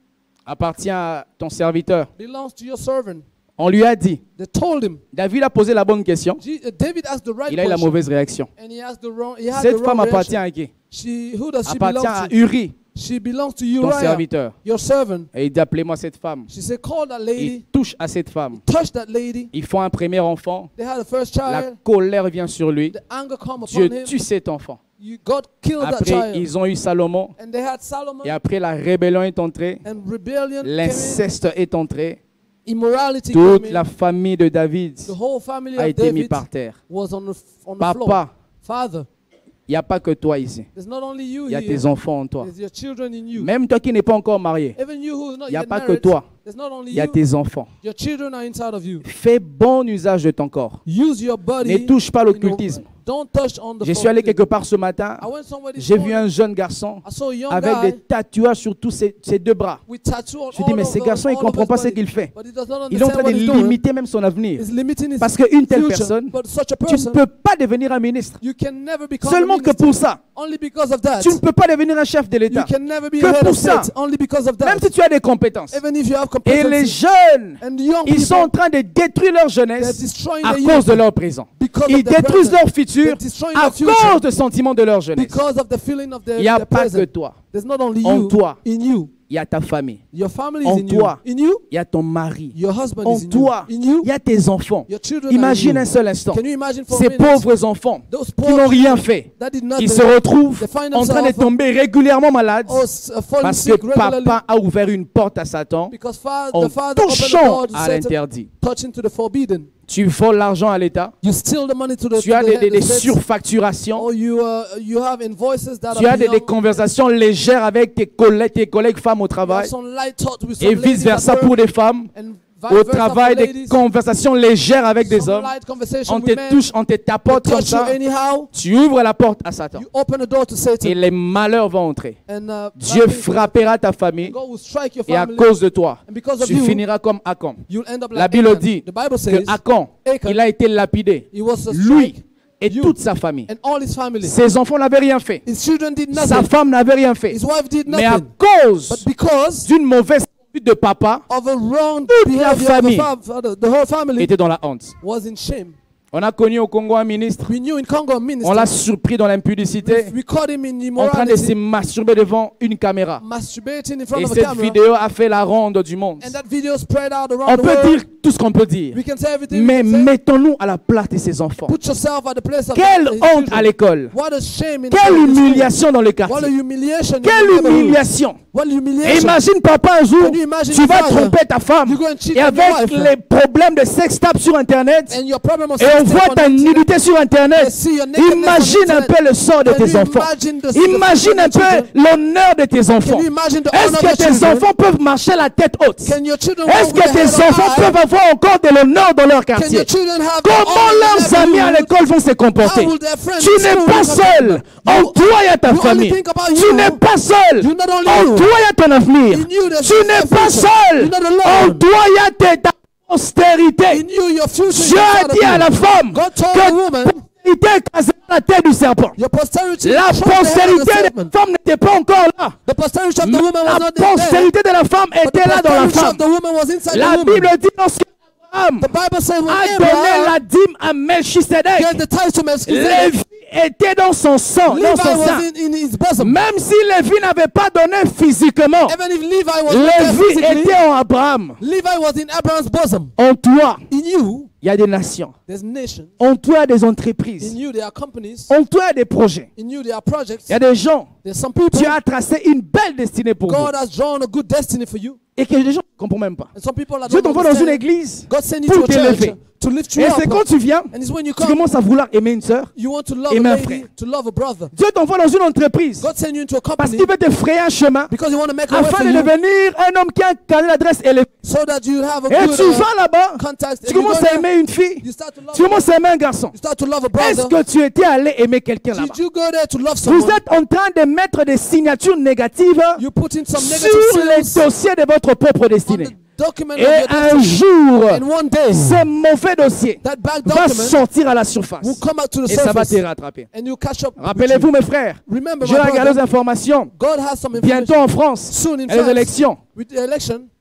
appartient à ton serviteur. belongs to your servant. On lui a dit, They told him. David a posé la bonne question, David asked the right il a eu la question. mauvaise réaction. And he asked the wrong, he had Cette the femme wrong appartient reaction. à qui? Who does she Appartient belong à to? Uri, She belongs to ton Uriah, serviteur. your servant. Et il dit, appelez-moi cette femme. She said, call that Il lady, touche à cette femme. touch that lady. Ils font un premier enfant. They had a first La child. colère vient sur lui. The anger come upon Dieu him. tue cet enfant. God killed that Après, child. ils ont eu Salomon. And they had Solomon. Et après, la rébellion est entrée. And rebellion came in. L'inceste est entré. Immorality came Toute in. la famille de David The whole family a of été mise David par terre. was on the floor. Papa, Father, il n'y a pas que toi ici. there's not only you Il y a here. tes enfants en toi. There's your children in you. Même toi qui n'es pas encore marié, Even you who is not il n'y a yet pas que married. toi. There's not only Il y a you. tes enfants. Your children are inside of you. Fais bon usage de ton corps. Use your body. Ne touche pas l'occultisme. Don't touch on the Je suis allé forbidden. quelque part ce matin. I went somewhere this J'ai vu morning. un jeune garçon I saw a young avec guy des tatouages sur tous ses deux bras. with tattoo on Je dis, all mais of ce those- garçon, il ne all of comprend his pas ce body. qu'il fait. But he does not Il est en train understand de what he's doing. limiter même son avenir. He's limiting his Parce qu'une telle future. personne, But such a tu ne person, peux pas devenir un ministre. you can never become Seulement a que minister. pour ça. Only because of that. Tu ne peux pas devenir un chef de You l'État. can never be Que a head pour of state. ça. Only because of Même that. si tu as des compétences. Even if you have Et les competency. jeunes, And young ils sont en people, train de détruire leur they're jeunesse destroying à their cause youth de leur présent. because Ils of their détruisent present. leur futur They're destroying à their future cause de sentiments de leur jeunesse. because of the feeling of their, Il n'y a their pas que present. toi. There's not only En you toi. in you. Il y a ta famille. Your family En is in toi. you. In you, Il y a ton mari. your husband En is in toi, you. In you, il y a tes enfants. your children are Imagine in un you. seul instant. Can you imagine for Ces a minute, pauvres enfants those qui poor n'ont rien fait, that did qui nothing, se retrouvent they find en train de themselves tomber régulièrement malades falling parce sick que regularly papa a ouvert une porte à Satan because en the father opened the touchant door to à Satan, l'interdit. touching to the forbidden. Tu voles l'argent à l'État, You steal the money to the, tu as des the states, surfacturations, or you have invoices that tu as are des beyond. conversations légères avec tes collègues femmes au You have travail some light talk with some et ladies vice-versa at work, pour les femmes. and Au vice versa travail, for des ladies. conversations légères avec des Some hommes. light conversation On with te men. touche, on te tapote They comme touch you ça. anyhow. Tu ouvres la porte à Satan. You open the door to Satan. Et les malheurs vont entrer. And Dieu bad things will frappera ta famille. God will strike your Et à family. cause de toi, And because of tu you, finiras comme Akan. you'll end up La like Bible Achan. dit The Bible que says Akan, Achan, il a été lapidé. he was a Lui strike, et you, toute sa famille. and all his family. Ses enfants n'avaient rien fait. His children did Sa nothing. femme n'avait rien fait. His wife did Mais à nothing. cause But because d'une mauvaise conduite de papa, of a wrong toute la behavior of famille the father, the whole family était dans la honte. was in shame. On a connu au Congo un ministre. We knew in Congo a On minister. l'a surpris dans l'impudicité, We caught him in en train de se immorality, masturber devant une caméra. masturbating in front Et of a cette camera. vidéo a fait la ronde du monde. And that video spread out On around the peut world. dire tout ce qu'on peut dire. We can say everything. Mais we can say. mettons-nous à la place de ces enfants. Put yourself at the place of Quelle his honte children. à l'école. What a shame in Quelle the school. humiliation dans le What a quartier. humiliation. in the Quelle neighborhood. humiliation. What Et humiliation. imagine papa un jour, Can you imagine tu your vas father? tromper ta femme. You go and cheat Et on your avec wife. les problèmes de sextape sur internet, And your problem of et on voient ta nudité sur Internet, imagine un peu le sort de tes enfants. Imagine un peu l'honneur de tes enfants. Est-ce que tes enfants peuvent marcher la tête haute? Est-ce que tes enfants peuvent avoir encore de l'honneur dans leur quartier? Comment leurs amis à l'école vont se comporter? Tu n'es pas seul. En toi, il y a ta famille. Tu n'es pas seul. En toi, il y a ton avenir. Tu n'es pas seul. En toi, il y a ta postérité. Dieu a dit à la femme que ta postérité écrasera la tête du serpent. La postérité de la femme n'était pas encore là. La postérité de la femme était là dans la femme. La Bible dit lorsque Abraham a donné la dîme à Melchisedec, Lévi était dans son sang, dans son sang. Même si Lévi n'avait pas donné physiquement, Lévi était en Abraham. En toi, il y a des nations. En toi, il y a des entreprises. En toi, il y a des projets. Il y a des gens. Dieu a tracé une belle destinée pour vous. Et que les gens ne comprennent même pas. Dieu t'envoie dans une église pour t'élever. Et c'est quand tu viens, tu commences à vouloir aimer une sœur, aimer un frère. Dieu t'envoie dans une entreprise parce qu'il veut te frayer un chemin afin de devenir un homme qui a un carnet d'adresse élevé. Et tu vas là-bas, tu commences à aimer une fille, tu commences à aimer un garçon. Est-ce que tu étais allé aimer quelqu'un là-bas? Vous êtes en train de mettre des signatures négatives sur les dossiers de votre propre destinée. Et un jour, ce mauvais dossier va sortir à la surface et ça va te rattraper. Rappelez-vous mes frères, je regarde les informations. Bientôt en France, les élections.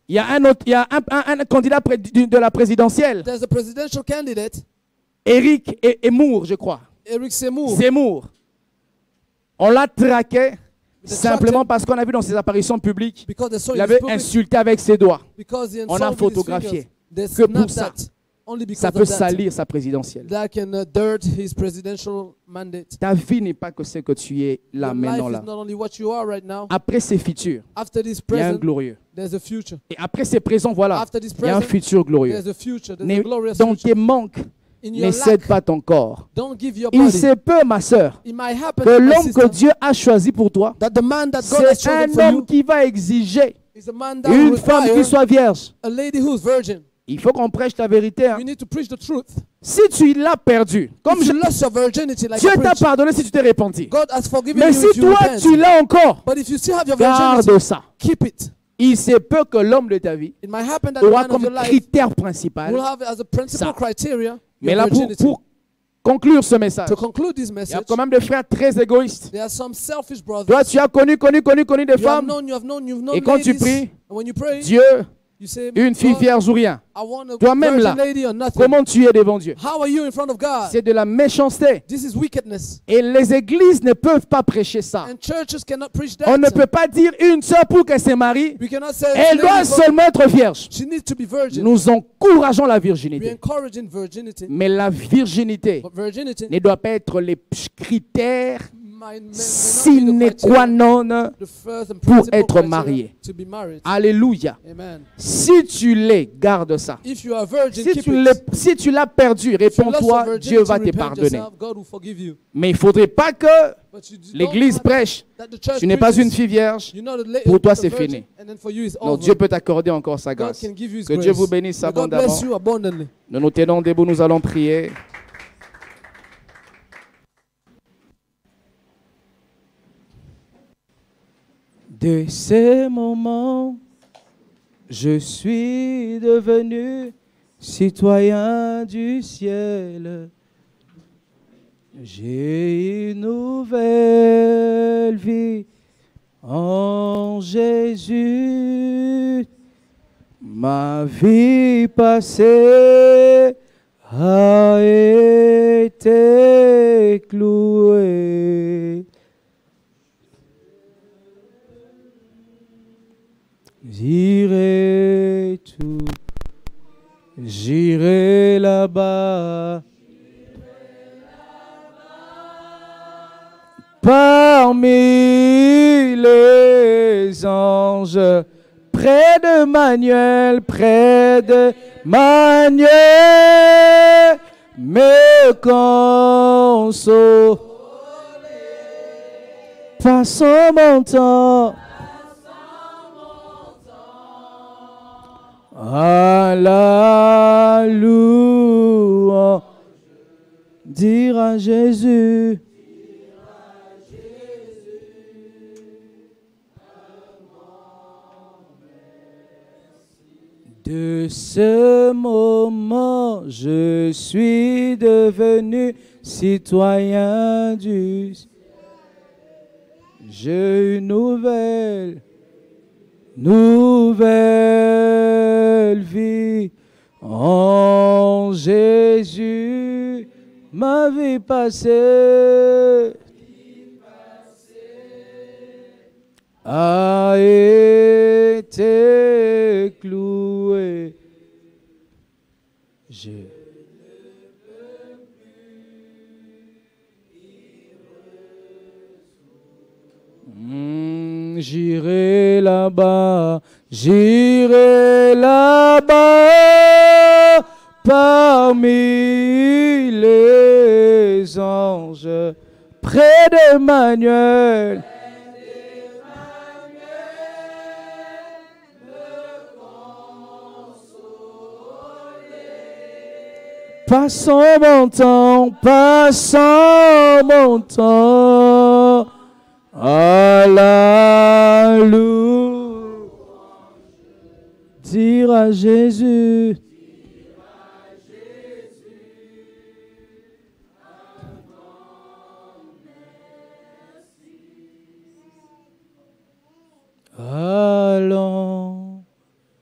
Il y a un candidat de la présidentielle. Éric Zemmour, je crois. Zemmour. On l'a traqué. Simplement parce qu'on a vu dans ses apparitions publiques, il avait insulté avec ses doigts. On a photographié. Que pour ça, ça peut salir sa présidentielle. Ta vie n'est pas que ce que tu es là maintenant là. Après ces futurs, il y a un glorieux. Et après ces présents, voilà, il y a un futur glorieux. Dans tes manques, ne cède pas ton corps. Il se peut, ma sœur, que l'homme que Dieu a choisi pour toi, c'est un homme qui va exiger une femme qui soit vierge. Il faut qu'on prêche ta vérité. Hein. Si tu l'as perdu, comme Dieu t'a pardonné si tu t'es repenti. Mais si toi tu l'as encore, garde ça. Il se peut que l'homme de ta vie aura comme critère principal ça. Mais là, pour conclure ce message, il y a quand même des frères très égoïstes. Toi, tu as connu des femmes. Et quand tu pries, Dieu, une fille vierge ou rien. Toi-même là, comment tu es devant Dieu? C'est de la méchanceté. Et les églises ne peuvent pas prêcher ça. On ne peut pas dire une sœur pour qu'elle se marie, elle doit seulement être vierge. Nous encourageons la virginité. Mais la virginité ne doit pas être les critères sine qua non pour être marié. Alléluia. Si tu l'es, garde ça. Si tu l'as perdu, réponds-toi, Dieu va te pardonner. Mais il ne faudrait pas que l'église prêche. Tu n'es pas une fille vierge. Pour toi, c'est fini. Non, Dieu peut t'accorder encore sa grâce. Que Dieu vous bénisse abondamment. Nous nous tenons debout, nous allons prier. De ces moments, je suis devenu citoyen du ciel. J'ai une nouvelle vie en Jésus. Ma vie passée a été clouée. J'irai là-bas, parmi les anges, près de Manuel, mais consoler. Passons mon temps à la louange, dire à Jésus. De ce moment, je suis devenu citoyen du ciel. J'ai une nouvelle vie en Jésus. Ma vie passée a été clouée. Je j'irai là-bas parmi les anges, près d'Emmanuel. Passons mon temps à la louange, dire à Jésus. Allons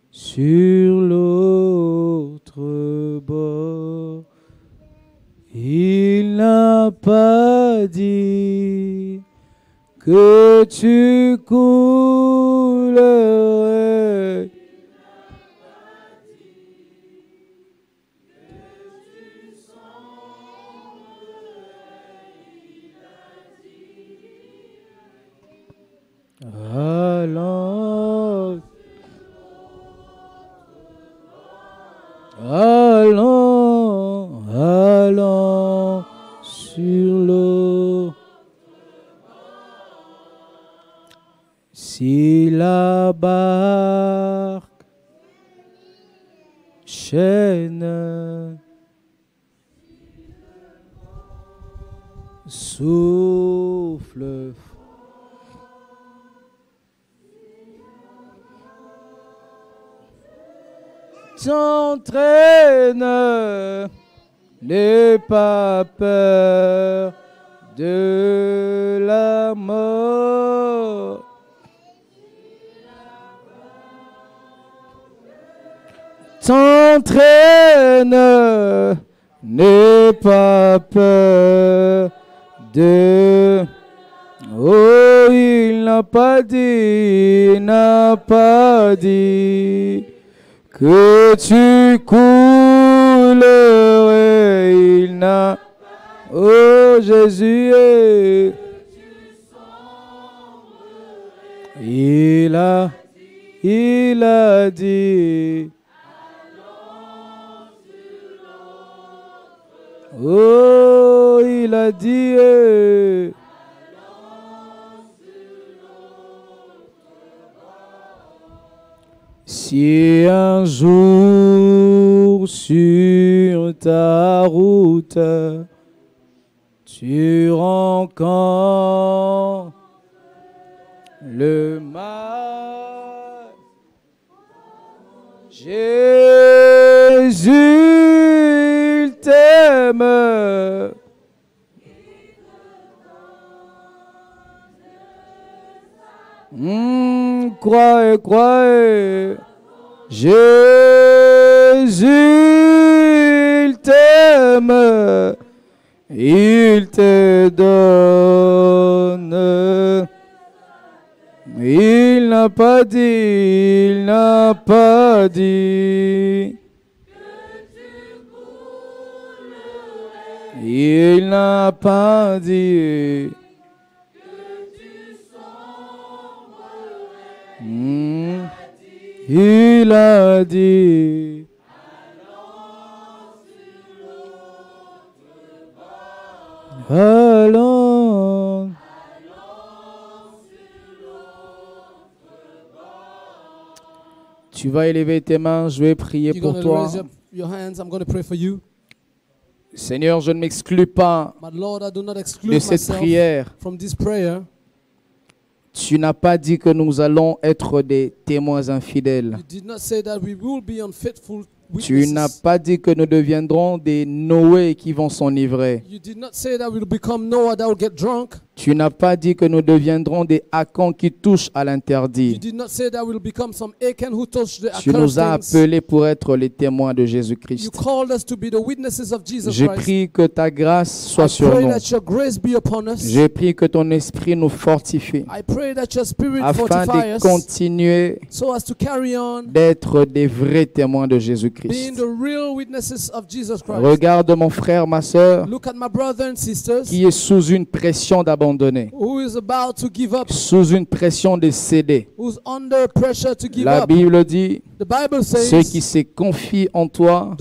sur l'autre bord. Il n'a pas dit que tu coulerais. Allons, allons, allons sur l'eau. Si la barque chaîne souffle, t'entraîne, n'aie pas peur de la mort. T'entraîne, n'aie pas peur de... Oh, il n'a pas dit que tu coulerais. Il n'a... Oh, Jésus est... Il a dit... Oh, il a dit... Si un jour sur ta route tu rencontres le mal, Jésus il t'aime. Croyez. Jésus, il t'aime, il te donne. Il n'a pas dit. Il n'a pas dit. Il a dit. Allons. Tu vas élever tes mains, je vais prier pour toi. Seigneur, je ne m'exclus pas de cette prière. Tu n'as pas dit que nous allons être des témoins infidèles. Tu n'as pas dit que nous deviendrons des Noé qui vont s'enivrer. Tu n'as pas dit que nous deviendrons des Acans qui touchent à l'interdit. Tu nous as appelés pour être les témoins de Jésus-Christ. J'ai prié que ta grâce soit sur nous. J'ai prié que ton esprit nous fortifie afin de continuer d'être des vrais témoins de Jésus-Christ. Regarde mon frère, ma soeur, qui est sous une pression d'abandonner, sous une pression de céder. La Bible dit, ceux qui se confient en toi,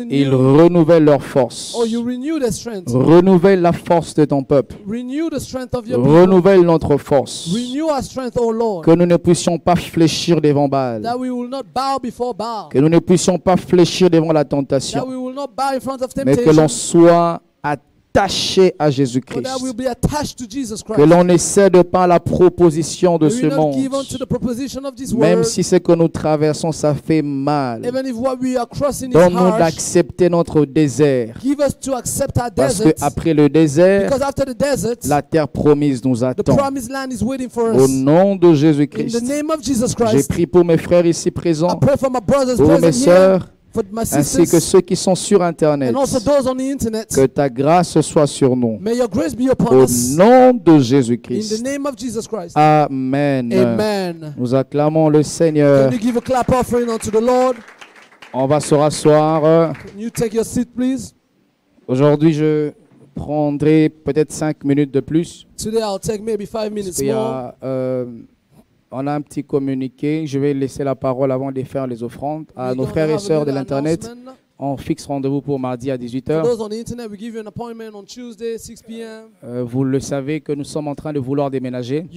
ils renouvellent leur force. Renouvelle la force de ton peuple. Renouvelle notre force. Que nous ne puissions pas fléchir devant Baal. Que nous ne puissions pas fléchir devant la tentation. Mais que l'on soit attaché à Jésus-Christ. Que l'on ne cède pas à la proposition de ce monde. Même si ce que nous traversons, ça fait mal. Donne-nous d'accepter notre désert. Parce qu'après le désert, la terre promise nous attend. Au nom de Jésus-Christ, j'ai prié pour mes frères ici présents, pour mes sœurs, ainsi que ceux qui sont sur Internet. Que ta grâce soit sur nous. Au nom de Jésus-Christ. Amen. Nous acclamons le Seigneur. On va se rasseoir. Aujourd'hui, je prendrai peut-être 5 minutes de plus. On a un petit communiqué. Je vais laisser la parole avant de faire les offrandes à nos frères et sœurs de l'Internet. On fixe rendez-vous pour mardi à 18h. Vous le savez que nous sommes en train de vouloir déménager.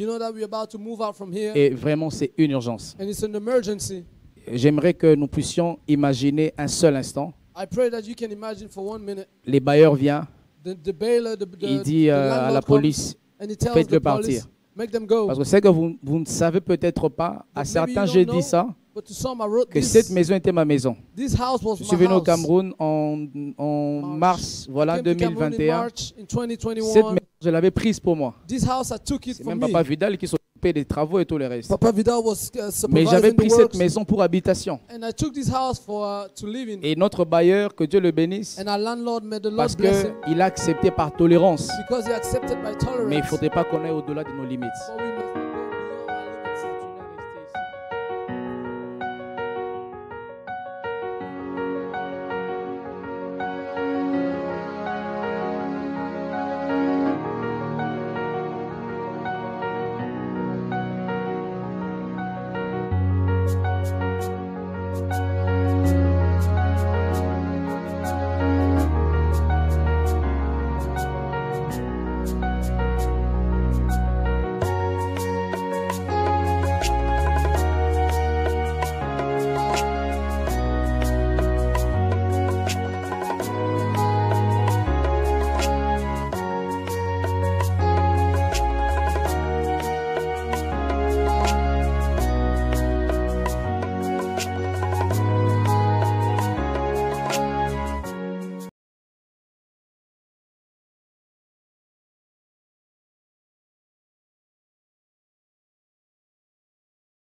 Et vraiment, c'est une urgence. J'aimerais que nous puissions imaginer un seul instant. Les bailleurs viennent. Il dit à la police, faites-le partir. Parce que c'est que vous ne savez peut-être pas, à certains j'ai dit ça, que cette maison était ma maison. Je suis venu au Cameroun en mars, voilà, 2021. Cette maison, je l'avais prise pour moi. C'est même Papa Vidal qui s'occupait des travaux et tout le reste. Mais j'avais pris cette maison pour habitation. Et notre bailleur, que Dieu le bénisse, parce qu'il a accepté par tolérance. Mais il ne faudrait pas qu'on aille au-delà de nos limites.